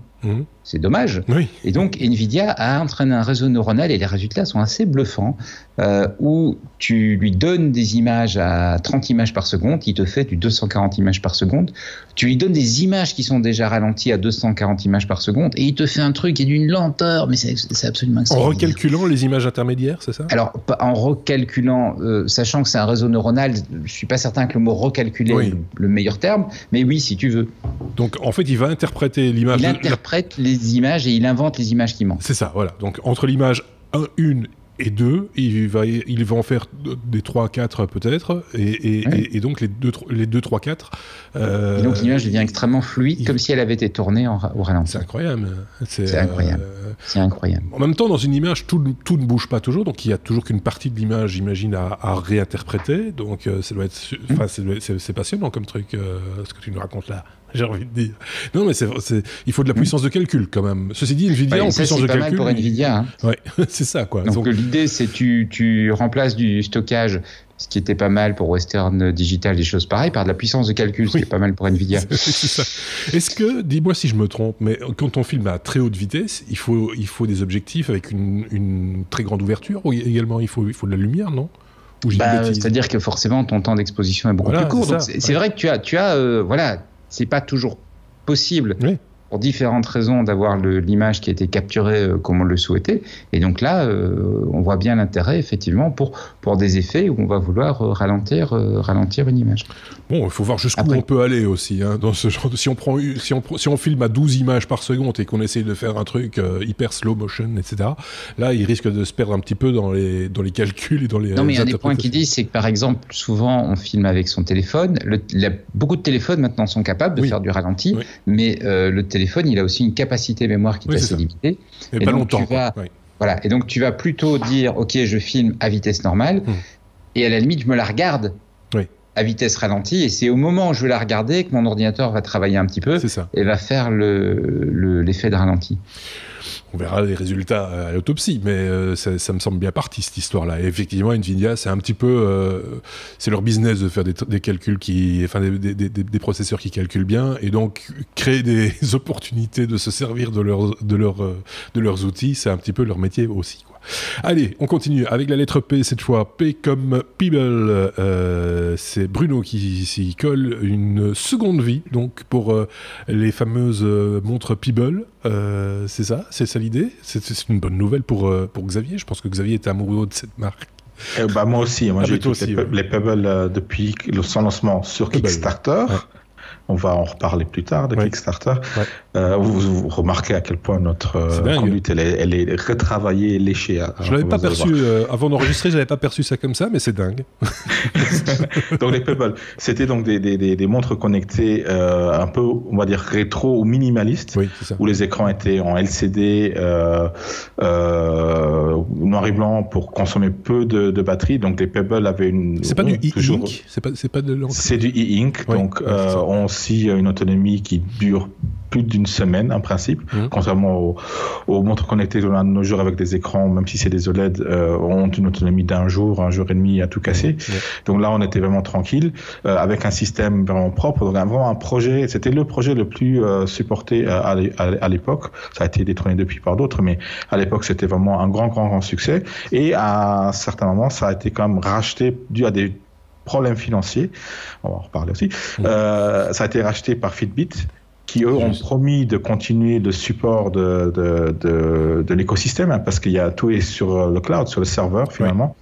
c'est dommage. Et donc Nvidia a entraîné un réseau neuronal, et les résultats sont assez bluffants, où tu lui donnes des images à 30 images par seconde, il te fait du 240 images par seconde. Tu lui donnes des images qui sont déjà ralenties à 240 images par seconde, et il te fait un truc qui est d'une lenteur, mais c'est absolument extraordinaire. En recalculant les images intermédiaires, c'est ça ? Alors, en recalculant, sachant que c'est un réseau neuronal, je suis pas certain que le mot recalculer est le meilleur terme, mais oui, si tu veux. Donc, en fait, il va interpréter l'image. Il interprète les images et il invente les images qui manquent. C'est ça, voilà. Donc, entre l'image 1 et 2, il va en faire des 3, 4 peut-être, et donc les 2, 3, 4... et donc l'image devient extrêmement fluide, comme si elle avait été tournée au ralenti. C'est incroyable. C'est incroyable. C'est incroyable. En même temps, dans une image, tout ne bouge pas toujours, donc il n'y a toujours qu'une partie de l'image, j'imagine, à réinterpréter, donc ça doit être... c'est passionnant comme truc, ce que tu nous racontes là. J'ai envie de dire. Non, mais il faut de la puissance de calcul quand même. Ceci dit, Nvidia en puissance de calcul. C'est pas mal pour Nvidia. Hein. Ouais, c'est ça quoi. Donc l'idée, c'est tu remplaces du stockage, ce qui était pas mal pour Western Digital, des choses pareilles, par de la puissance de calcul, ce qui est pas mal pour Nvidia. C'est ça. Est-ce que, dis-moi si je me trompe, mais quand on filme à très haute vitesse, il faut des objectifs avec une très grande ouverture, ou également il faut de la lumière, non ? C'est-à-dire que forcément ton temps d'exposition est beaucoup plus court. C'est vrai que tu as c'est pas toujours possible pour différentes raisons d'avoir l'image qui a été capturée comme on le souhaitait. Et donc là, on voit bien l'intérêt effectivement pour des effets où on va vouloir ralentir une image. Bon, il faut voir jusqu'où on peut aller aussi. Hein, dans ce genre si on filme à 12 images par seconde et qu'on essaye de faire un truc hyper slow motion, etc., là, il risque de se perdre un petit peu dans les calculs et dans les... Non, mais il y a un des points qu'il dit, c'est que par exemple, souvent, on filme avec son téléphone. Beaucoup de téléphones maintenant sont capables de faire du ralenti, mais le téléphone, il a aussi une capacité mémoire qui est assez limitée. Et pas longtemps. Voilà. Et donc, tu vas plutôt dire, OK, je filme à vitesse normale, et à la limite, je me la regarde à vitesse ralentie, et c'est au moment où je vais la regarder que mon ordinateur va travailler un petit peu et va faire l'effet de ralenti. On verra les résultats à l'autopsie, mais ça me semble bien parti cette histoire-là. Et effectivement, Nvidia, c'est un petit peu, c'est leur business de faire des calculs des processeurs qui calculent bien, et donc créer des opportunités de se servir de leurs outils, c'est un petit peu leur métier aussi, quoi. Allez, on continue avec la lettre P cette fois. P comme Pebble. C'est Bruno qui s'y colle une seconde vie, donc pour les fameuses montres Pebble. C'est ça l'idée. C'est une bonne nouvelle pour Xavier. Je pense que Xavier est amoureux de cette marque. Moi aussi. J'ai les Pebble depuis son lancement sur Kickstarter. On va en reparler plus tard de Kickstarter. Vous remarquez à quel point notre conduite, elle est retravaillée et léchée. Je l'avais pas perçu, avant d'enregistrer, je n'avais pas perçu ça comme ça, mais c'est dingue. Donc les Pebble, c'était donc des montres connectées un peu, on va dire, rétro ou minimalistes, où les écrans étaient en LCD, noir et blanc pour consommer peu de batterie. Donc les Pebble avaient une... C'est pas du e-ink, c'est pas de l'encre. C'est du e-ink, donc on aussi une autonomie qui dure plus d'une semaine en principe, contrairement aux montres connectées de nos jours avec des écrans, même si c'est des OLED, ont une autonomie d'un jour et demi à tout casser. Donc là, on était vraiment tranquille, avec un système vraiment propre. Donc vraiment un projet, c'était le projet le plus supporté à l'époque. Ça a été détrôné depuis par d'autres, mais à l'époque, c'était vraiment un grand succès. Et à un certain moment, ça a été quand même racheté dû à des problèmes financiers, on va en reparler aussi. Ça a été racheté par Fitbit, qui eux ont promis de continuer le support de l'écosystème, parce qu'il y a tout est sur le cloud, sur le serveur finalement.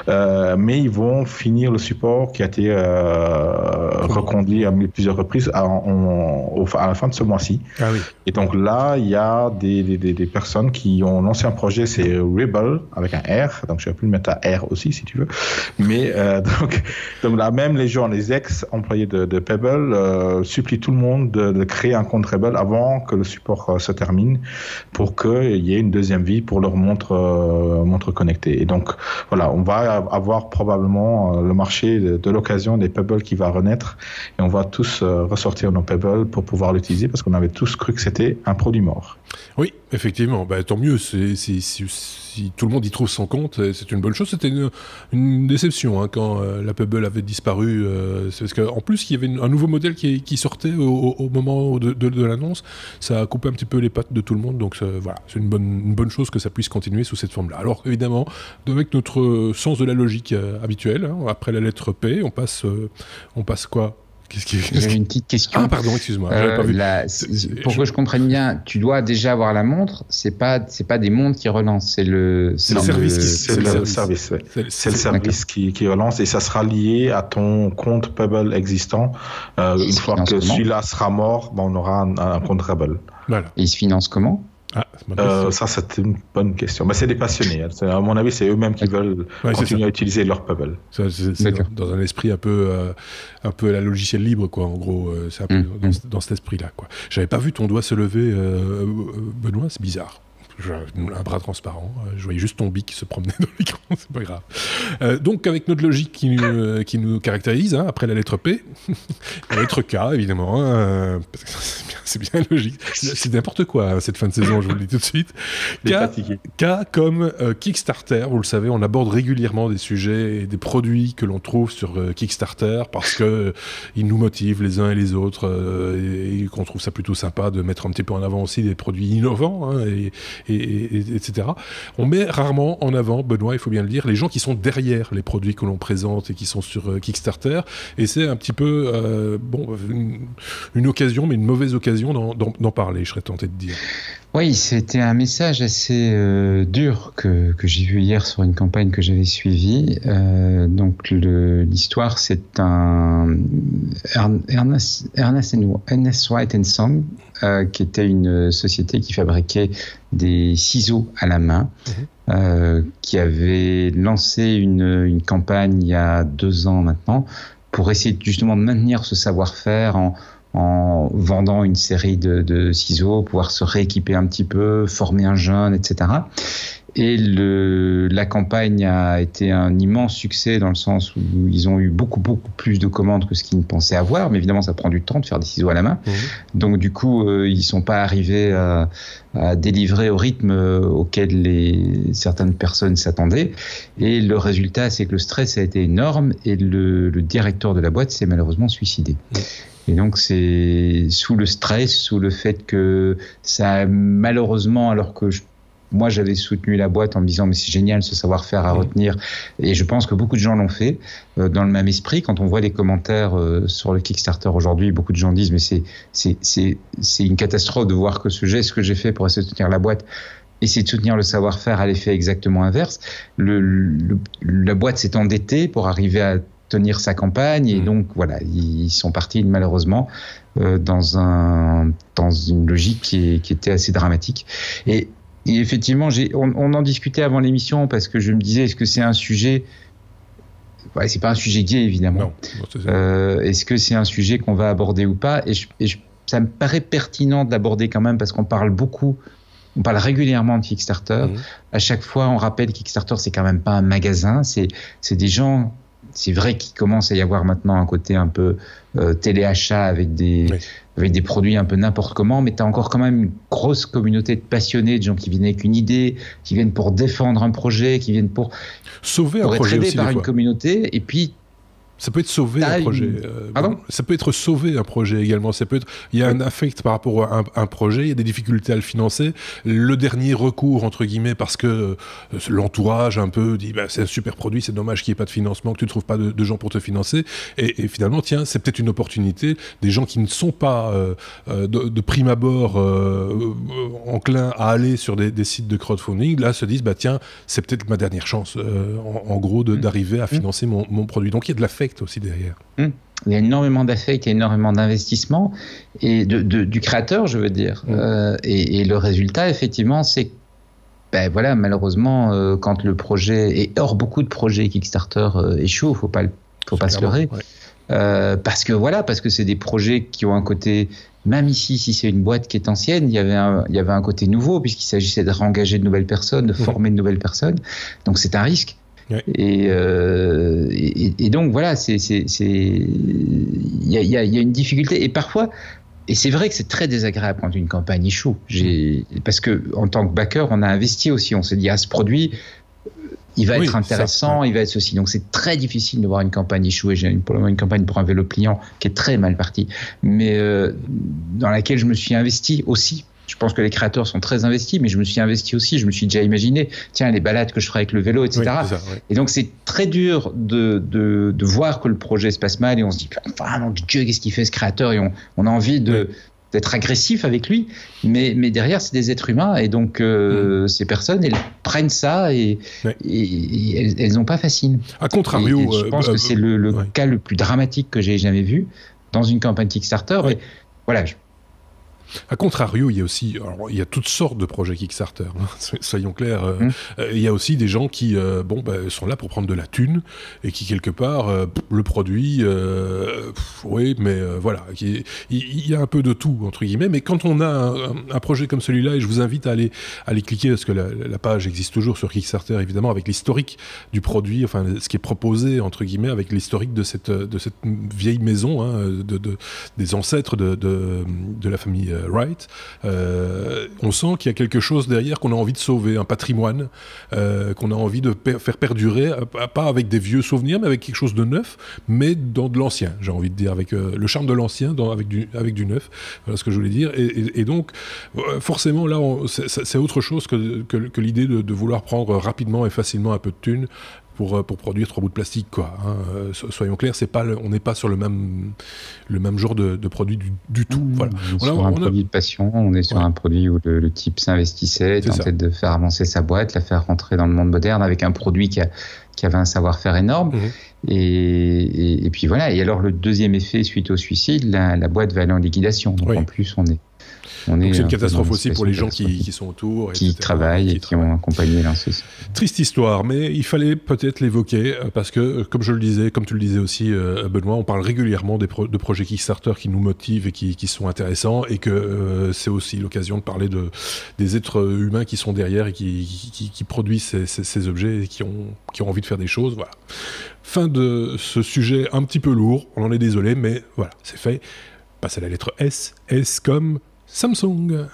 mais ils vont finir le support qui a été reconduit à plusieurs reprises à la fin de ce mois-ci. Ah oui. Et donc là, il y a des personnes qui ont lancé un projet, c'est Rebel avec un R, donc je vais plus le mettre à R aussi si tu veux. Mais donc là, même les gens, les ex-employés de Pebble supplient tout le monde de créer un compte Rebel avant que le support se termine pour qu'il y ait une deuxième vie pour leur montre connectée. Et donc voilà, on va avoir probablement le marché de l'occasion des Pebble qui va renaître et on va tous ressortir nos Pebble pour pouvoir l'utiliser parce qu'on avait tous cru que c'était un produit mort. Oui, effectivement, tant mieux. Si tout le monde y trouve son compte, c'est une bonne chose. C'était une déception quand la Pebble avait disparu. C'est parce qu'en plus, il y avait un nouveau modèle qui sortait au moment de l'annonce. Ça a coupé un petit peu les pattes de tout le monde. Donc voilà, c'est une bonne chose que ça puisse continuer sous cette forme-là. Alors évidemment, avec notre sens de la logique habituel, après la lettre P, on passe quoi ? J'ai une petite question. Ah pardon, excuse-moi. J'avais pas vu. Pour que je comprenne bien, tu dois déjà avoir la montre. C'est pas des montres qui relancent. C'est le service. C'est le service qui relance et ça sera lié à ton compte Pebble existant. Une fois que celui-là sera mort, on aura un compte Rebel. Voilà. Et il se finance comment ? Ça, c'est une bonne question. Mais c'est des passionnés. À mon avis, c'est eux-mêmes qui veulent continuer à utiliser leur Pebble. C'est dans un esprit un peu la logiciel libre, quoi. En gros, c'est un peu dans cet esprit-là, quoi. J'avais pas vu ton doigt se lever, Benoît. C'est bizarre. Un bras transparent, je voyais juste ton bic se promener dans l'écran, c'est pas grave. Donc avec notre logique qui nous caractérise, après la lettre P, la lettre K évidemment, c'est bien logique, c'est n'importe quoi cette fin de saison, je vous le dis tout de suite. K comme Kickstarter, vous le savez, on aborde régulièrement des sujets et des produits que l'on trouve sur Kickstarter parce que ils nous motivent les uns et les autres et qu'on trouve ça plutôt sympa de mettre un petit peu en avant aussi des produits innovants etc. On met rarement en avant, Benoît, il faut bien le dire, les gens qui sont derrière les produits que l'on présente et qui sont sur Kickstarter. Et c'est un petit peu une occasion, mais une mauvaise occasion d'en parler, je serais tenté de dire. Oui, c'était un message assez dur que j'ai vu hier sur une campagne que j'avais suivie. Donc l'histoire, c'est un Ernest White & Son, qui était une société qui fabriquait des ciseaux à la main, qui avait lancé une campagne il y a 2 ans maintenant pour essayer justement de maintenir ce savoir-faire en vendant une série de ciseaux, pouvoir se rééquiper un petit peu, former un jeune, etc. Et la campagne a été un immense succès dans le sens où ils ont eu beaucoup plus de commandes que ce qu'ils ne pensaient avoir, mais évidemment ça prend du temps de faire des ciseaux à la main. Donc du coup ils sont pas arrivés à délivrer au rythme auquel certaines personnes s'attendaient. Et le résultat, c'est que le stress a été énorme et le directeur de la boîte s'est malheureusement suicidé. Et donc c'est sous le stress, sous le fait que ça a malheureusement, alors que moi j'avais soutenu la boîte en me disant mais c'est génial ce savoir-faire à retenir, et je pense que beaucoup de gens l'ont fait dans le même esprit. Quand on voit les commentaires sur le Kickstarter aujourd'hui, beaucoup de gens disent mais c'est une catastrophe de voir que ce geste que j'ai fait pour essayer de soutenir la boîte, essayer de soutenir le savoir-faire, a l'effet exactement inverse. La boîte s'est endettée pour arriver à tenir sa campagne, et donc voilà, ils sont partis malheureusement dans une logique qui était assez dramatique. Et effectivement, on en discutait avant l'émission parce que je me disais, est-ce que c'est un sujet... Ouais, c'est pas un sujet gay évidemment. Non, est-ce que c'est un sujet qu'on va aborder ou pas ? Et ça me paraît pertinent de l'aborder quand même parce qu'on parle régulièrement de Kickstarter. À chaque fois, on rappelle Kickstarter, c'est quand même pas un magasin, c'est des gens. C'est vrai qu'il commence à y avoir maintenant un côté un peu téléachat avec des produits un peu n'importe comment, mais tu as encore quand même une grosse communauté de passionnés, de gens qui viennent avec une idée, qui viennent pour défendre un projet, qui viennent pour sauver un projet être aidés aussi par une communauté. Et puis, Ça peut être sauvé un projet. Ça peut être sauvé un projet également. Il y a un affect par rapport à un projet, il y a des difficultés à le financer. Le dernier recours, entre guillemets, parce que l'entourage un peu dit c'est un super produit, c'est dommage qu'il n'y ait pas de financement, que tu ne trouves pas de gens pour te financer. Et finalement, tiens, c'est peut-être une opportunité. Des gens qui ne sont pas de prime abord enclins à aller sur des sites de crowdfunding, là se disent tiens, c'est peut-être ma dernière chance, en gros, d'arriver à financer mon produit. Donc il y a de l'affect aussi derrière. Il y a énormément d'affect, il y a énormément d'investissement et du créateur, je veux dire. Et le résultat, effectivement, c'est que malheureusement, quand le projet, et beaucoup de projets Kickstarter échouent, faut pas se leurrer. Parce que c'est des projets qui ont un côté, même ici, si c'est une boîte qui est ancienne, il y avait un côté nouveau puisqu'il s'agissait de réengager de nouvelles personnes, de former de nouvelles personnes. Donc c'est un risque. Ouais. Et donc voilà, il y a une difficulté et parfois, et c'est vrai que c'est très désagréable quand une campagne échoue. Parce que en tant que backer, on a investi aussi, on s'est dit ce produit, il va être intéressant, il va être ceci. Donc c'est très difficile de voir une campagne échouer. J'ai pour le moment une campagne pour un vélo pliant qui est très mal partie, mais dans laquelle je me suis investi aussi. Je pense que les créateurs sont très investis, mais je me suis investi aussi. Je me suis déjà imaginé, tiens, les balades que je ferai avec le vélo, etc. Et donc, c'est très dur de voir que le projet se passe mal et on se dit, mon Dieu, qu'est-ce qu'il fait ce créateur? Et on a envie d'être agressif avec lui. Mais derrière, c'est des êtres humains. Et donc, ces personnes, elles prennent ça et elles n'ont pas facile. À contrario, et je pense que c'est le cas le plus dramatique que j'ai jamais vu dans une campagne Kickstarter. Mais voilà, A contrario, il y a toutes sortes de projets Kickstarter, soyons clairs. Il y a aussi des gens qui sont là pour prendre de la thune et qui, quelque part, le produit, il y a un peu de tout, entre guillemets. Mais quand on a un projet comme celui-là, et je vous invite à aller cliquer, parce que la page existe toujours sur Kickstarter, évidemment, avec l'historique du produit, enfin, ce qui est proposé, entre guillemets, avec l'historique de cette vieille maison, des ancêtres de la famille Wright, on sent qu'il y a quelque chose derrière qu'on a envie de sauver, un patrimoine qu'on a envie de faire perdurer, pas avec des vieux souvenirs, mais avec quelque chose de neuf, mais dans de l'ancien, j'ai envie de dire, avec le charme de l'ancien, avec du neuf, voilà ce que je voulais dire. Et donc, forcément, là, c'est autre chose que l'idée de vouloir prendre rapidement et facilement un peu de thunes pour produire 3 bouts de plastique, quoi. Soyons clairs, on n'est pas sur le même genre de produit du tout. Voilà. On est sur un produit de passion, on est sur un produit où le type s'investissait, tentait de faire avancer sa boîte, la faire rentrer dans le monde moderne avec un produit qui avait un savoir-faire énorme. Et puis voilà. Et alors le deuxième effet, suite au suicide, la boîte va aller en liquidation. Donc en plus, donc c'est une catastrophe aussi pour les gens qui sont autour, qui travaillent et qui ont accompagné l'inceste. Triste histoire, mais il fallait peut-être l'évoquer parce que, comme tu le disais aussi, Benoît, on parle régulièrement de projets Kickstarter qui nous motivent et qui sont intéressants, et que c'est aussi l'occasion de parler des êtres humains qui sont derrière et qui produisent ces objets et qui ont envie de faire des choses. Voilà. Fin de ce sujet un petit peu lourd, on en est désolé, mais voilà, c'est fait. Passe à la lettre S. S comme Samsung.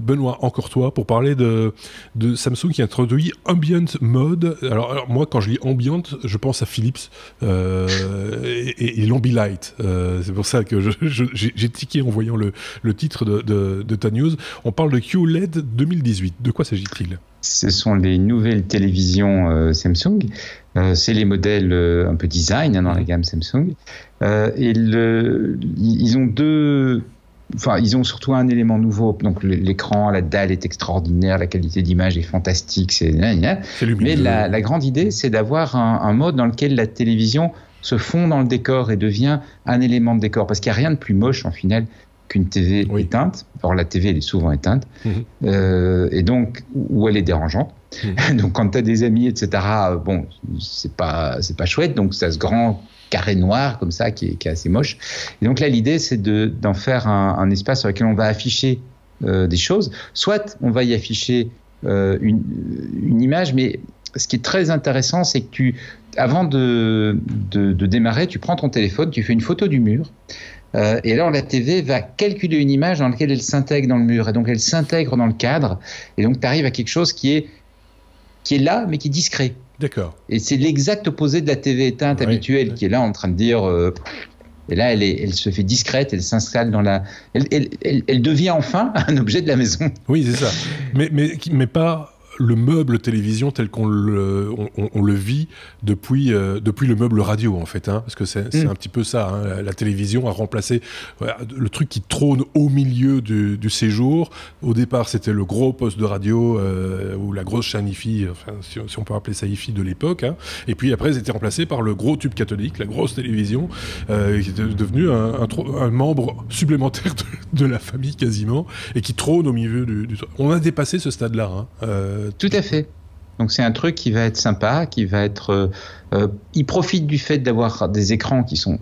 Benoît, encore toi, pour parler de Samsung qui introduit Ambient Mode. Alors moi, quand je lis Ambient, je pense à Philips et l'Ambilight. C'est pour ça que j'ai tiqué en voyant le titre de ta news. On parle de QLED 2018. De quoi s'agit-il ? Ce sont les nouvelles télévisions Samsung. C'est les modèles un peu design dans la gamme Samsung. Ils ont ils ont surtout un élément nouveau. Donc l'écran, la dalle est extraordinaire, la qualité d'image est fantastique. Mais la grande idée, c'est d'avoir un mode dans lequel la télévision se fond dans le décor et devient un élément de décor. Parce qu'il n'y a rien de plus moche en final qu'une TV éteinte. Or la TV, elle est souvent éteinte. Et donc, où elle est dérangeante. Donc quand tu as des amis, etc., c'est pas chouette. Donc ça ce grand carré noir comme ça qui est assez moche. Et donc là, l'idée, c'est d'en faire un espace sur lequel on va afficher des choses. Soit on va y afficher une image, mais ce qui est très intéressant, c'est que avant de démarrer, tu prends ton téléphone, tu fais une photo du mur. Et alors la TV va calculer une image dans laquelle elle s'intègre dans le mur. Et donc elle s'intègre dans le cadre. Et donc tu arrives à quelque chose qui est là, mais qui est discret. D'accord. Et c'est l'exact opposé de la TV éteinte habituelle, qui est là en train de dire... et là, elle se fait discrète, elle s'installe dans la... Elle devient enfin un objet de la maison. Oui, c'est ça. Mais pas... le meuble télévision tel qu'on le vit depuis le meuble radio, en fait, hein, parce que c'est un petit peu ça, hein, la télévision a remplacé le truc qui trône au milieu du séjour. Au départ, c'était le gros poste de radio ou la grosse chaîne hi-fi, enfin, si on peut appeler ça hi-fi de l'époque, hein. Et puis après, c'était remplacé par le gros tube cathodique, la grosse télévision, qui était devenu un membre supplémentaire de la famille quasiment, et qui trône au milieu du... On a dépassé ce stade-là, hein. Tout à fait. Donc c'est un truc qui va être sympa, qui va être... il profite du fait d'avoir des écrans qui sont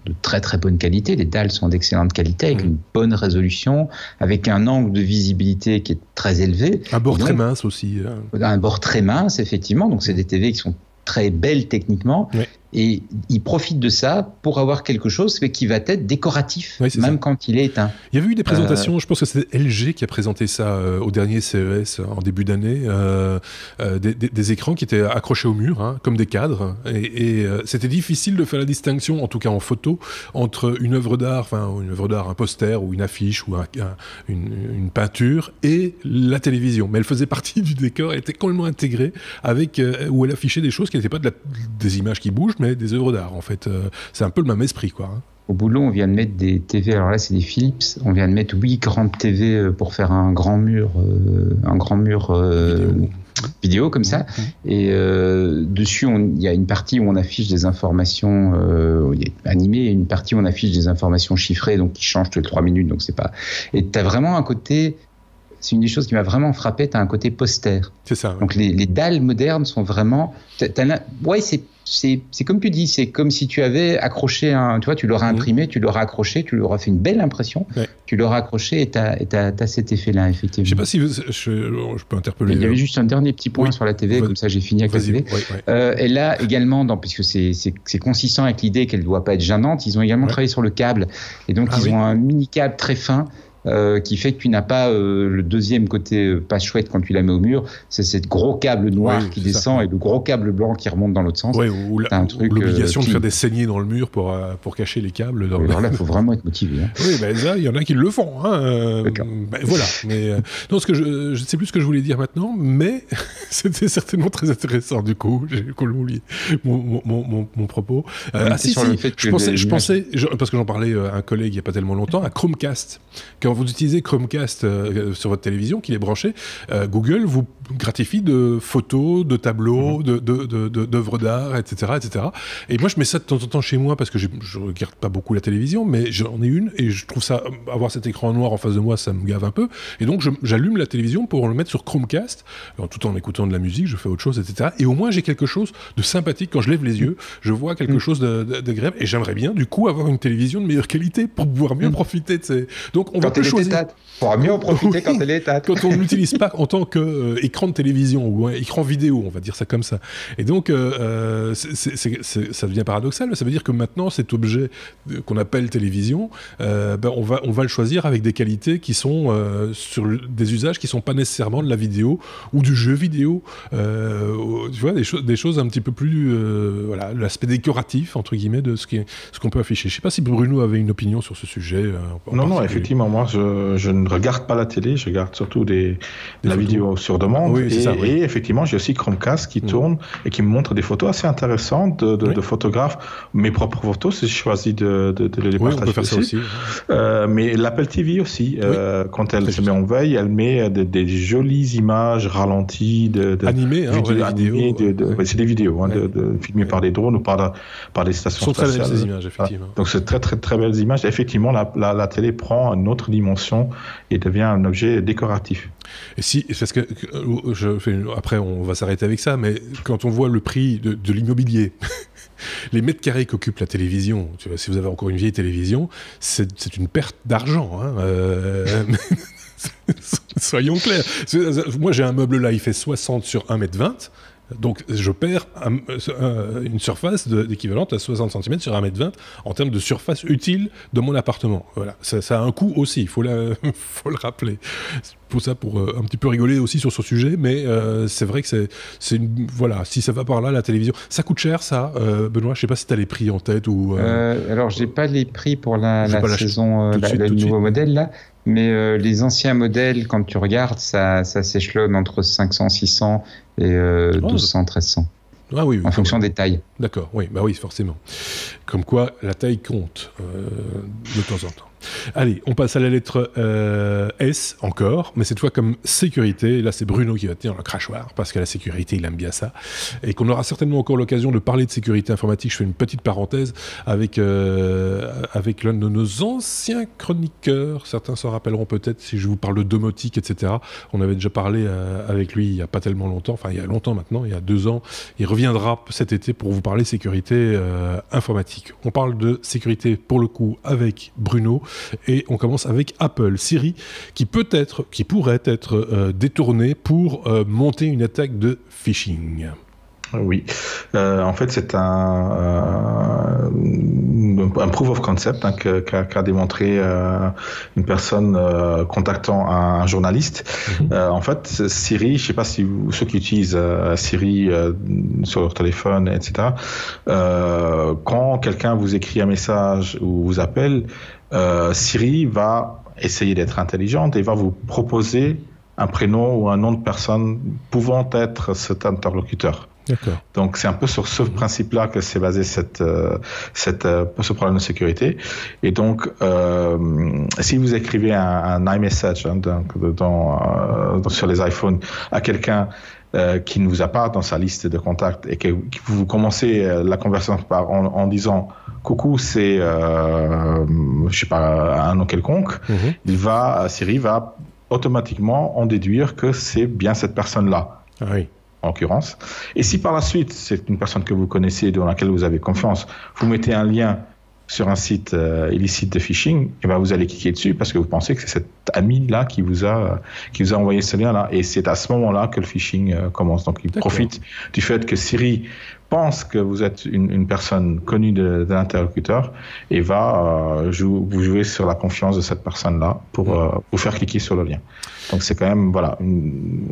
de très très bonne qualité. Les dalles sont d'excellente qualité, avec une bonne résolution, avec un angle de visibilité qui est très élevé. Un bord très mince aussi. Un bord très mince, effectivement. Donc c'est des TV qui sont très belles techniquement. Oui. Et il profite de ça pour avoir quelque chose qui va être décoratif, même quand il est éteint. Il y avait eu des présentations, je pense que c'était LG qui a présenté ça au dernier CES en début d'année, des écrans qui étaient accrochés au mur, hein, comme des cadres, et c'était difficile de faire la distinction, en tout cas en photo, entre une œuvre d'art, un poster ou une affiche ou une peinture et la télévision. Mais elle faisait partie du décor, elle était complètement intégrée avec où elle affichait des choses qui n'étaient pas des images qui bougent, mais des œuvres d'art, en fait. C'est un peu le même esprit, quoi. Hein. Au boulot, on vient de mettre des TV, alors là, c'est des Philips. On vient de mettre 8 grandes TV pour faire un grand mur vidéo comme ça. Et dessus, il y a une partie où on affiche des informations animées, et une partie où on affiche des informations chiffrées, donc qui changent toutes les 3 minutes. Donc c'est pas... Et tu as vraiment un côté... C'est une des choses qui m'a vraiment frappé, tu as un côté poster. C'est ça. Ouais. Donc les dalles modernes sont vraiment... c'est comme tu dis, c'est comme si tu avais accroché tu vois, tu l'auras imprimé, tu l'auras accroché, tu l'auras fait une belle impression, tu l'auras accroché et t'as cet effet-là, effectivement. Je sais pas si je peux interpeller... Il y avait juste un dernier petit point sur la TV, comme ça j'ai fini avec la TV. Et là, également, puisque c'est consistant avec l'idée qu'elle ne doit pas être gênante, ils ont également travaillé sur le câble. Et donc, ils ont un mini-câble très fin, qui fait que tu n'as pas le deuxième côté pas chouette quand tu la mets au mur, c'est cette gros câble noir qui descend et le gros câble blanc qui remonte dans l'autre sens. Ou l'obligation de faire des saignées dans le mur pour cacher les câbles. Alors là, il faut vraiment être motivé. Hein. Oui, là, il y en a qui le font. Hein. Voilà. Mais, non, je ne sais plus ce que je voulais dire maintenant, mais c'était certainement très intéressant du coup. J'ai oublié mon propos. Je pensais, parce que j'en parlais à un collègue il n'y a pas tellement longtemps, à Chromecast. Quand vous utilisez Chromecast sur votre télévision, qu'il est branché, Google vous gratifie de photos, de tableaux, d'œuvres d'art, etc., etc. Et moi, je mets ça de temps en temps chez moi parce que je regarde pas beaucoup la télévision, mais j'en ai une et je trouve ça, avoir cet écran noir en face de moi, ça me gave un peu. Et donc, j'allume la télévision pour le mettre sur Chromecast, tout en écoutant de la musique, je fais autre chose, etc. Et au moins, j'ai quelque chose de sympathique. Quand je lève les yeux, je vois quelque chose d'agréable et j'aimerais bien, du coup, avoir une télévision de meilleure qualité pour pouvoir mieux profiter de ces... Donc, on va choisir. On pourra mieux en profiter quand elle est éteinte. Quand on ne l'utilise pas en tant qu'écran de télévision ou écran vidéo, on va dire ça comme ça. Et donc, ça devient paradoxal, mais ça veut dire que maintenant, cet objet qu'on appelle télévision, on va le choisir avec des qualités qui sont sur des usages qui ne sont pas nécessairement de la vidéo ou du jeu vidéo. Tu vois, des choses un petit peu plus... l'aspect décoratif, entre guillemets, de ce qu'on peut afficher. Je ne sais pas si Bruno avait une opinion sur ce sujet. Non, effectivement, moi, je ne regarde pas la télé, je regarde surtout la vidéo sur demande. Oui, et effectivement, j'ai aussi Chromecast qui tourne et qui me montre des photos assez intéressantes de photographes. Mes propres photos, si je choisis de les partager. On peut faire ça aussi. Mais l'Apple TV aussi, quand elle se met en veille, elle met des jolies images ralenties animées, c'est des vidéos filmées par des drones ou par des stations spatiales. Ce sont très belles ces images, effectivement. Donc c'est très très très belles images. Effectivement, la télé prend une autre dimension et devient un objet décoratif. Et parce que après on va s'arrêter avec ça, mais quand on voit le prix de l'immobilier, les mètres carrés qu'occupe la télévision, tu vois, si vous avez encore une vieille télévision, c'est une perte d'argent. Soyons clairs. Moi j'ai un meuble là, il fait 60 sur 1,20 m. Donc je perds une surface d'équivalente à 60 cm sur 1,20 m en termes de surface utile de mon appartement. Voilà. Ça a un coût aussi, il faut le rappeler. pour un petit peu rigoler aussi sur ce sujet, mais c'est vrai que voilà, si ça va par là, la télévision, ça coûte cher, ça. Benoît, je sais pas si tu as les prix en tête ou. Alors, j'ai pas les prix pour la saison, le nouveau modèle là. Mais les anciens modèles, quand tu regardes, ça s'échelonne entre 500, 600 et 1200, 1300. Ah oui, en fonction des tailles. D'accord, oui, bah oui, forcément. Comme quoi, la taille compte de temps en temps. Allez, on passe à la lettre S encore, mais cette fois comme sécurité. Et là, c'est Bruno qui va tenir le crachoir, parce que la sécurité, il aime bien ça. Et qu'on aura certainement encore l'occasion de parler de sécurité informatique. Je fais une petite parenthèse avec l'un de nos anciens chroniqueurs. Certains s'en rappelleront peut-être si je vous parle de domotique, etc. On avait déjà parlé avec lui il n'y a pas tellement longtemps, enfin il y a longtemps maintenant, il y a 2 ans. Il reviendra cet été pour vous parler sécurité informatique. On parle de sécurité pour le coup avec Bruno. Et on commence avec Apple, Siri, qui pourrait être détourné pour monter une attaque de phishing. Oui, en fait c'est un proof of concept qu'a démontré une personne contactant un journaliste. En fait, Siri, je ne sais pas si ceux qui utilisent Siri sur leur téléphone, etc. Quand quelqu'un vous écrit un message ou vous appelle, Siri va essayer d'être intelligente et va vous proposer un prénom ou un nom de personne pouvant être cet interlocuteur. D'accord. Donc c'est un peu sur ce principe-là que s'est basé ce problème de sécurité. Et donc si vous écrivez un iMessage sur les iPhones à quelqu'un qui ne vous a pas dans sa liste de contacts et que vous commencez la conversation en disant coucou, c'est je sais pas, un nom quelconque, Siri va automatiquement en déduire que c'est bien cette personne-là. Ah oui. En l'occurrence. Et si par la suite, c'est une personne que vous connaissez, dans laquelle vous avez confiance, vous mettez un lien sur un site illicite de phishing, et ben vous allez cliquer dessus parce que vous pensez que c'est cet ami-là qui vous a envoyé ce lien-là. Et c'est à ce moment-là que le phishing commence. Donc il profite du fait que Siri pense que vous êtes une personne connue de l'interlocuteur et va vous jouer sur la confiance de cette personne-là pour vous faire cliquer sur le lien. Donc c'est quand même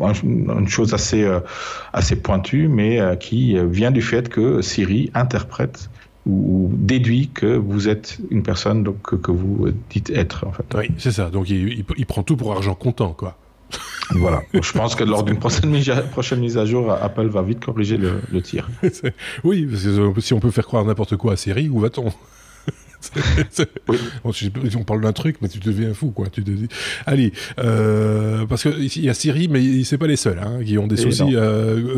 une chose assez pointue, mais qui vient du fait que Siri interprète ou déduit que vous êtes une personne que vous dites être, en fait. Oui, c'est ça. Donc il prend tout pour argent comptant, quoi. Voilà. Donc, je pense que lors d'une prochaine mise à jour, Apple va vite corriger le tir. Oui, parce que si on peut faire croire n'importe quoi à Siri, où va-t-on ? Oui. On parle d'un truc, mais tu deviens fou, quoi. Allez, parce qu'il y a Siri, mais c'est pas les seuls qui ont des soucis.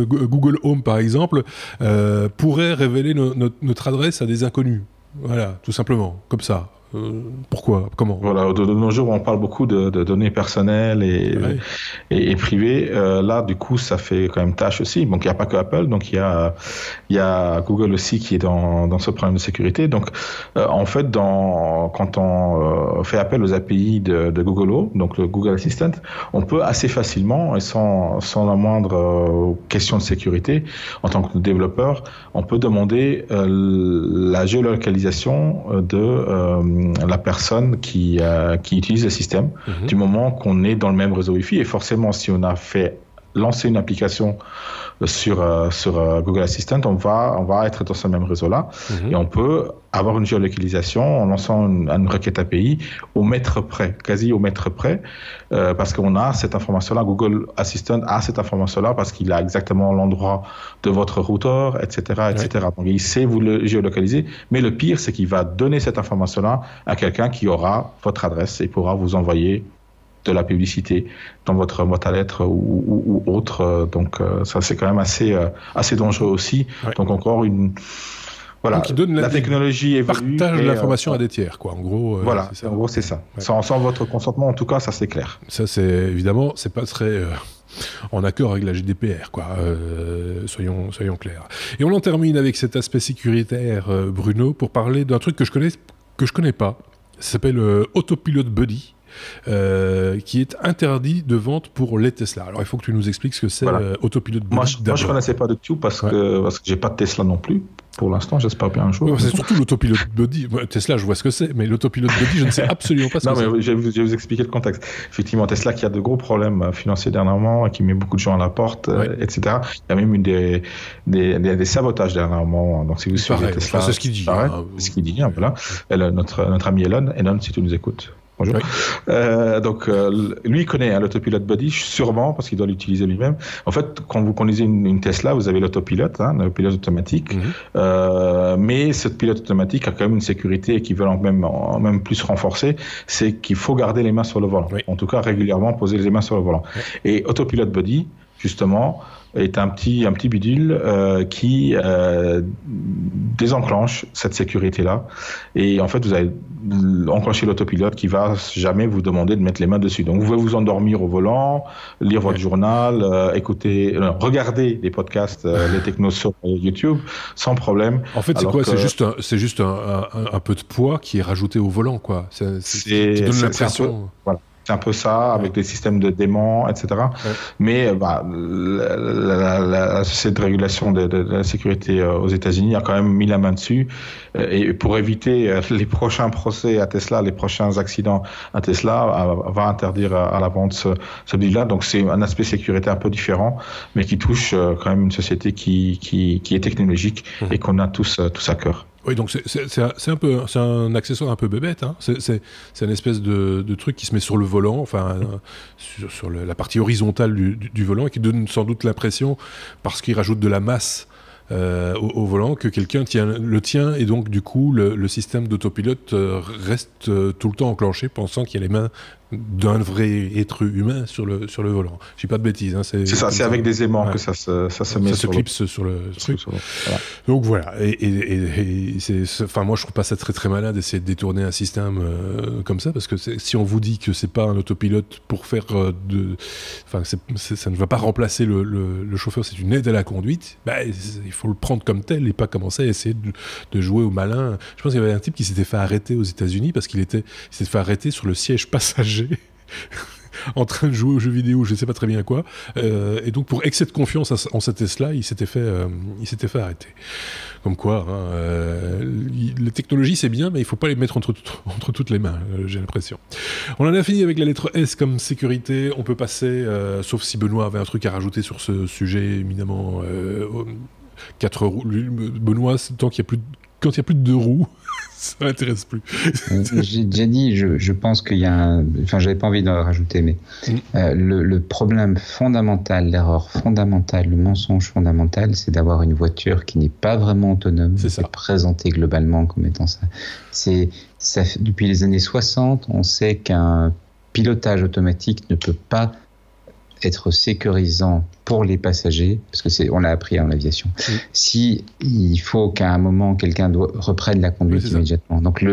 Google Home, par exemple, pourrait révéler notre adresse à des inconnus. Voilà, tout simplement, comme ça. Pourquoi ? Comment ? Voilà, de nos jours, on parle beaucoup de données personnelles et privées. Là, du coup, ça fait quand même tâche aussi. Donc, il n'y a pas que Apple. Donc, il y a Google aussi qui est dans ce problème de sécurité. Donc, en fait, quand on fait appel aux API de Google Home, donc le Google Assistant, on peut assez facilement et sans la moindre question de sécurité, en tant que développeur, on peut demander la géolocalisation de la personne qui utilise le système, du moment qu'on est dans le même réseau Wi-Fi. Et forcément, si on a fait lancer une application sur Google Assistant, on va être dans ce même réseau-là, et on peut avoir une géolocalisation en lançant une requête API au mètre près, quasi au mètre près, parce qu'on a cette information-là. Google Assistant a cette information-là parce qu'il a exactement l'endroit de votre routeur, etc., etc. Donc il sait vous le géolocaliser, mais le pire, c'est qu'il va donner cette information-là à quelqu'un qui aura votre adresse et pourra vous envoyer de la publicité dans votre boîte à lettres ou autre. Donc ça, c'est quand même assez dangereux aussi. Ouais. Donc encore voilà, donc, la technologie évolue. Partage l'information à des tiers, quoi. En gros, voilà, c'est ça. En gros, c'est ça. Ouais. Sans votre consentement, en tout cas, ça c'est clair. Ça, c'est évidemment, c'est pas très en accord avec la GDPR, quoi. Soyons clairs. Et on en termine avec cet aspect sécuritaire, Bruno, pour parler d'un truc que je connais pas. Ça s'appelle Autopilot Buddy. qui est interdit de vente pour les Tesla. Alors il faut que tu nous expliques ce que c'est Autopilot Buddy. Moi je connaissais pas du tout parce que j'ai pas de Tesla non plus. Pour l'instant, j'espère bien un jour. Ouais, c'est surtout l'Autopilot Buddy. Tesla, je vois ce que c'est, mais l'Autopilot Buddy, je ne sais absolument pas ce que c'est. Non, mais je vais vous expliquer le contexte. Effectivement, Tesla qui a de gros problèmes financiers dernièrement, qui met beaucoup de gens à la porte, etc. Il y a même eu des sabotages dernièrement. Donc, si vous suivez Tesla, c'est ce qu'il dit. C'est ce qu'il dit. Voilà. Notre ami Elon, si tu nous écoutes. Bonjour. Oui. Donc, lui, il connaît l'Autopilot Buddy, sûrement, parce qu'il doit l'utiliser lui-même. En fait, quand vous conduisez une Tesla, vous avez l'autopilote, le pilote automatique. Mais ce pilote automatique a quand même une sécurité équivalente, même plus renforcée, c'est qu'il faut garder les mains sur le volant. Oui. En tout cas, régulièrement, poser les mains sur le volant. Oui. Et Autopilot Buddy, justement, est un petit bidule qui désenclenche cette sécurité-là. Et en fait, vous allez enclencher l'autopilote qui va jamais vous demander de mettre les mains dessus. Donc, vous pouvez vous endormir au volant, lire votre journal, regarder des podcasts, les technos sur YouTube, sans problème. En fait, c'est quoi ? C'est juste un peu de poids qui est rajouté au volant, quoi. Qui donne l'impression. Voilà. C'est un peu ça, avec des systèmes de démons, etc. Ouais. Mais la société de régulation de la sécurité aux États-Unis a quand même mis la main dessus. Et pour éviter les prochains procès à Tesla, les prochains accidents à Tesla, va interdire à la vente ce bill-là. Donc c'est un aspect sécurité un peu différent, mais qui touche quand même une société qui est technologique et qu'on a tous à cœur. Oui, donc c'est un accessoire un peu bébête. Hein. C'est une espèce de truc qui se met sur le volant, enfin sur la partie horizontale du volant, et qui donne sans doute l'impression, parce qu'il rajoute de la masse au volant, que quelqu'un le tient, et donc du coup le système d'autopilote reste tout le temps enclenché, pensant qu'il y a les mains d'un vrai être humain sur le volant. Je dis pas de bêtises. Hein, c'est ça, c'est avec des aimants que ça se met sur clipse sur le truc. Voilà. Donc voilà. Et enfin, moi je trouve pas ça très très malin d'essayer de détourner un système comme ça, parce que si on vous dit que c'est pas un autopilote pour faire enfin ça ne va pas remplacer le chauffeur, c'est une aide à la conduite. Il faut le prendre comme tel et pas commencer à essayer de jouer au malin. Je pense qu'il y avait un type qui s'était fait arrêter aux États-Unis parce qu'il s'était fait arrêter sur le siège passager. En train de jouer aux jeux vidéo, je ne sais pas très bien quoi, et donc pour excès de confiance en cette Tesla, il s'était fait arrêter. Comme quoi, les technologies c'est bien, mais il ne faut pas les mettre entre toutes les mains, j'ai l'impression. On en a fini avec la lettre S comme sécurité. On peut passer, sauf si Benoît avait un truc à rajouter sur ce sujet, éminemment 4 roues. Benoît, quand il n'y a plus de 2 roues, ça m'intéresse plus. J'ai déjà dit, je pense qu'il y a enfin, j'avais pas envie d'en rajouter, mais le problème fondamental, l'erreur fondamentale, le mensonge fondamental, c'est d'avoir une voiture qui n'est pas vraiment autonome, qui est présentée globalement comme étant ça. Depuis les années 60, on sait qu'un pilotage automatique ne peut pas être sécurisant pour les passagers, parce que on l'a appris en aviation. Si il faut qu'à un moment quelqu'un reprenne la conduite immédiatement. Donc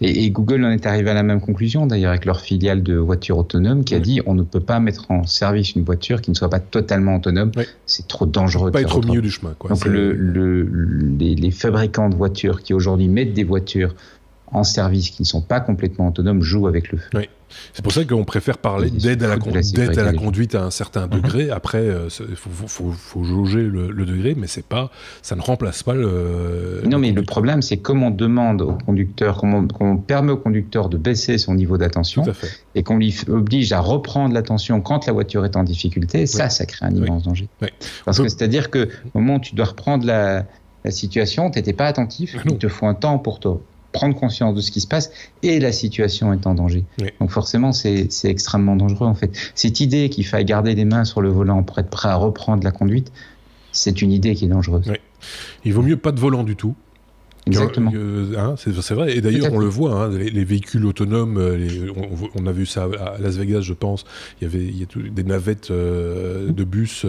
et Google en est arrivé à la même conclusion d'ailleurs avec leur filiale de voitures autonomes qui a dit on ne peut pas mettre en service une voiture qui ne soit pas totalement autonome. C'est trop dangereux. Pas être au milieu du chemin, quoi. Donc les fabricants de voitures qui aujourd'hui mettent des voitures en service qui ne sont pas complètement autonomes jouent avec le feu. Oui. C'est pour ça qu'on préfère parler d'aide à la conduite à un certain degré. Après, faut jauger le degré, mais ça ne remplace pas le... Non, mais le problème, c'est comment on demande au conducteur, comment on permet au conducteur de baisser son niveau d'attention et qu'on lui oblige à reprendre l'attention quand la voiture est en difficulté. Ça crée un immense danger. Oui. Parce que c'est-à-dire que au moment où tu dois reprendre la situation, tu n'étais pas attentif, il te faut un temps pour toi prendre conscience de ce qui se passe et la situation est en danger. Oui. Donc forcément, c'est extrêmement dangereux en fait. Cette idée qu'il faille garder les mains sur le volant pour être prêt à reprendre la conduite, c'est une idée qui est dangereuse. Oui. Il vaut mieux pas de volant du tout. Exactement. C'est vrai. Et d'ailleurs, on le voit, les véhicules autonomes, on a vu ça à Las Vegas, je pense. Il y a des navettes de bus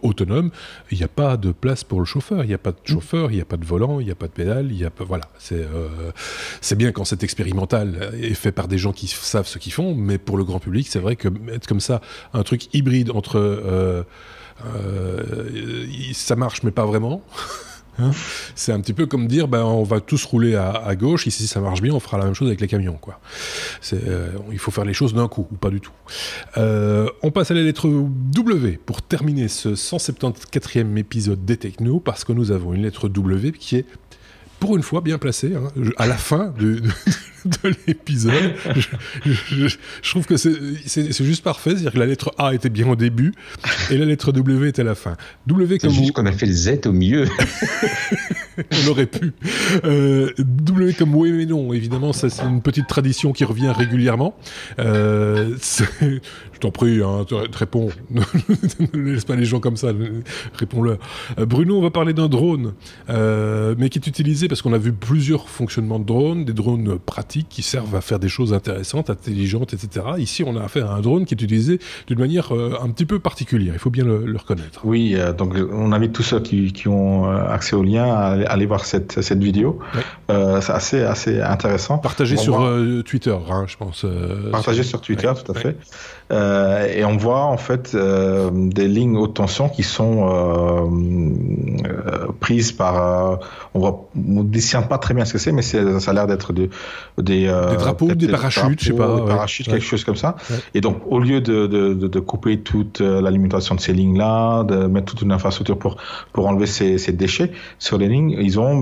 autonomes. Il n'y a pas de place pour le chauffeur. Il n'y a pas de chauffeur, il n'y a pas de volant, il n'y a pas de pédale. Voilà. C'est bien quand c'est expérimental et fait par des gens qui savent ce qu'ils font, mais pour le grand public, c'est vrai que mettre comme ça un truc hybride entre ça marche, mais pas vraiment. Hein, c'est un petit peu comme dire, on va tous rouler à gauche, ici ça marche bien, on fera la même chose avec les camions, quoi. Il faut faire les choses d'un coup, ou pas du tout. On passe à la lettre W pour terminer ce 174e épisode des Technos, parce que nous avons une lettre W qui est, pour une fois, bien placée, hein, à la fin de l'épisode. Je trouve que c'est juste parfait, c'est-à-dire que la lettre A était bien au début et la lettre W était à la fin. W comme c'est juste qu'on a fait le Z au milieu. On aurait pu. W comme oui mais non, évidemment, ça c'est une petite tradition qui revient régulièrement. Je t'en prie, hein, réponds. Ne laisse pas les gens comme ça, réponds-leur. Bruno, on va parler d'un drone, mais qui est utilisé parce qu'on a vu plusieurs fonctionnements de drones, des drones pratiques qui servent à faire des choses intéressantes, intelligentes, etc. Ici, on a affaire à un drone qui est utilisé d'une manière un petit peu particulière. Il faut bien le reconnaître. Oui, donc on invite tous ceux qui ont accès au lien à aller voir cette vidéo. Oui. C'est assez intéressant. Partagé sur Twitter, hein, je pense. Partagé sur Twitter, tout à fait. Et on voit en fait des lignes haute tension qui sont prises par. On ne discerne pas très bien ce que c'est, mais ça a l'air d'être des drapeaux, des parachutes, je sais pas. Parachutes, quelque chose comme ça. Ouais. Et donc, au lieu de couper toute l'alimentation de ces lignes-là, de mettre toute une infrastructure pour enlever ces déchets sur les lignes, ils ont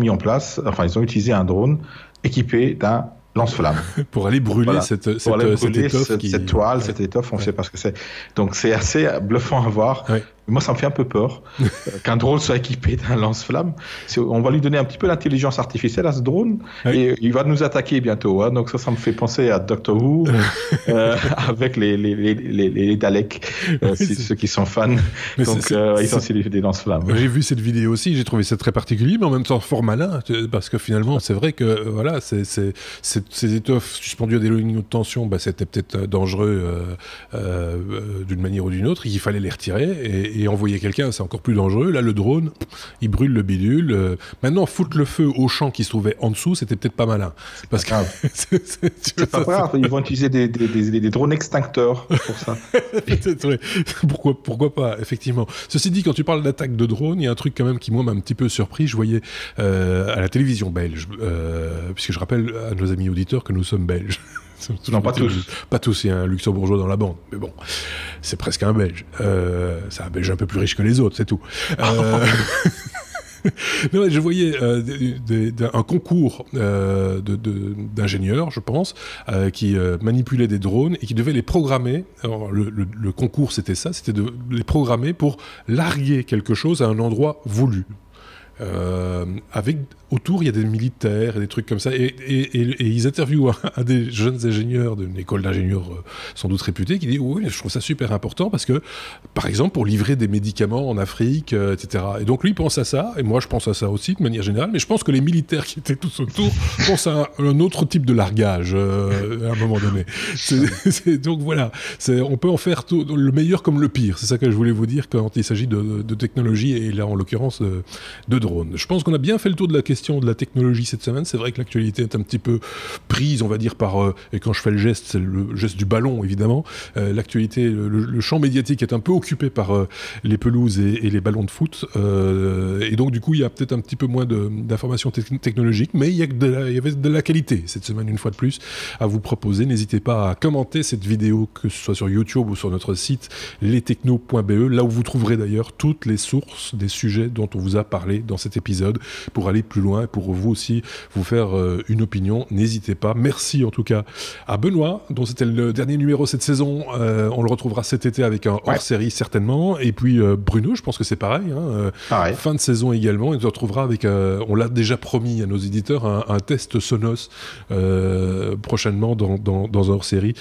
utilisé un drone équipé d'un lance-flamme. Pour aller brûler cette étoffe. Cette toile, cette étoffe, on ne sait pas ce que c'est. Donc, c'est assez bluffant à voir. Ouais. Moi, ça me fait un peu peur qu'un drone soit équipé d'un lance-flamme. On va lui donner un petit peu l'intelligence artificielle à ce drone et il va nous attaquer bientôt. Hein. Donc ça me fait penser à Doctor Who avec les Daleks, ceux qui sont fans. Donc ils ont aussi des lance-flammes. J'ai vu cette vidéo aussi, j'ai trouvé ça très particulier, mais en même temps fort malin, parce que finalement, c'est vrai que voilà, ces étoffes suspendues à des lignes de tension, c'était peut-être dangereux d'une manière ou d'une autre. Il fallait les retirer et envoyer quelqu'un, c'est encore plus dangereux. Là, le drone, il brûle le bidule. Maintenant, foutre le feu au champ qui se trouvait en dessous, c'était peut-être pas malin. Parce que c'est pas grave. Ils vont utiliser des drones extincteurs pour ça. Oui. Pourquoi pas, effectivement. Ceci dit, quand tu parles d'attaque de drone, il y a un truc quand même qui, moi, m'a un petit peu surpris. Je voyais à la télévision belge, puisque je rappelle à nos amis auditeurs que nous sommes belges. Non, pas tous. Pas tous, il y a un luxembourgeois dans la bande. Mais bon, c'est presque un belge. C'est un belge un peu plus riche que les autres, c'est tout. Non, je voyais un concours d'ingénieurs, je pense, qui manipulaient des drones et qui devaient les programmer. Alors, le concours, c'était ça, c'était de les programmer pour larguer quelque chose à un endroit voulu. Avec autour il y a des militaires et des trucs comme ça et ils interviewent un des jeunes ingénieurs d'une école d'ingénieurs sans doute réputée qui dit oui je trouve ça super important parce que par exemple pour livrer des médicaments en Afrique etc. Et donc lui il pense à ça et moi je pense à ça aussi de manière générale, mais je pense que les militaires qui étaient tous autour pensent à un autre type de largage à un moment donné. Donc voilà, on peut en faire le meilleur comme le pire, c'est ça que je voulais vous dire quand il s'agit de technologie et là en l'occurrence de drone. Je pense qu'on a bien fait le tour de la question de la technologie cette semaine. C'est vrai que l'actualité est un petit peu prise, on va dire, par... et quand je fais le geste, c'est le geste du ballon, évidemment. L'actualité, le champ médiatique est un peu occupé par les pelouses et les ballons de foot. Et donc, du coup, il y a peut-être un petit peu moins d'informations technologiques, mais il y avait de la qualité cette semaine, une fois de plus, à vous proposer. N'hésitez pas à commenter cette vidéo, que ce soit sur YouTube ou sur notre site lestechno.be, là où vous trouverez d'ailleurs toutes les sources des sujets dont on vous a parlé dans cet épisode, pour aller plus loin, pour vous aussi vous faire une opinion. N'hésitez pas. Merci en tout cas à Benoît, dont c'était le dernier numéro cette saison. On le retrouvera cet été avec un hors-série certainement. Et puis Bruno, je pense que c'est pareil. Fin de saison également. Il se retrouvera avec, on l'a déjà promis à nos éditeurs, un test Sonos prochainement dans un hors-série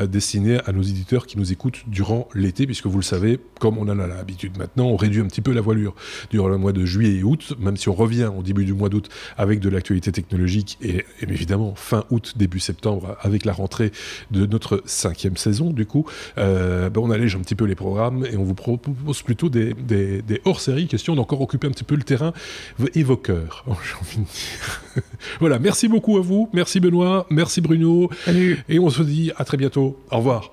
destiné à nos éditeurs qui nous écoutent durant l'été, puisque vous le savez, comme on en a l'habitude maintenant, on réduit un petit peu la voilure durant le mois de juillet et août, même si on revient au début du mois d'août avec de l'actualité technologique et évidemment fin août, début septembre avec la rentrée de notre 5e saison du coup, on allège un petit peu les programmes et on vous propose plutôt des hors-séries, question d'encore occuper un petit peu le terrain évoqueur, j'ai envie de dire. Voilà, merci beaucoup à vous, merci Benoît, merci Bruno. Salut. Et on se dit à très bientôt, au revoir.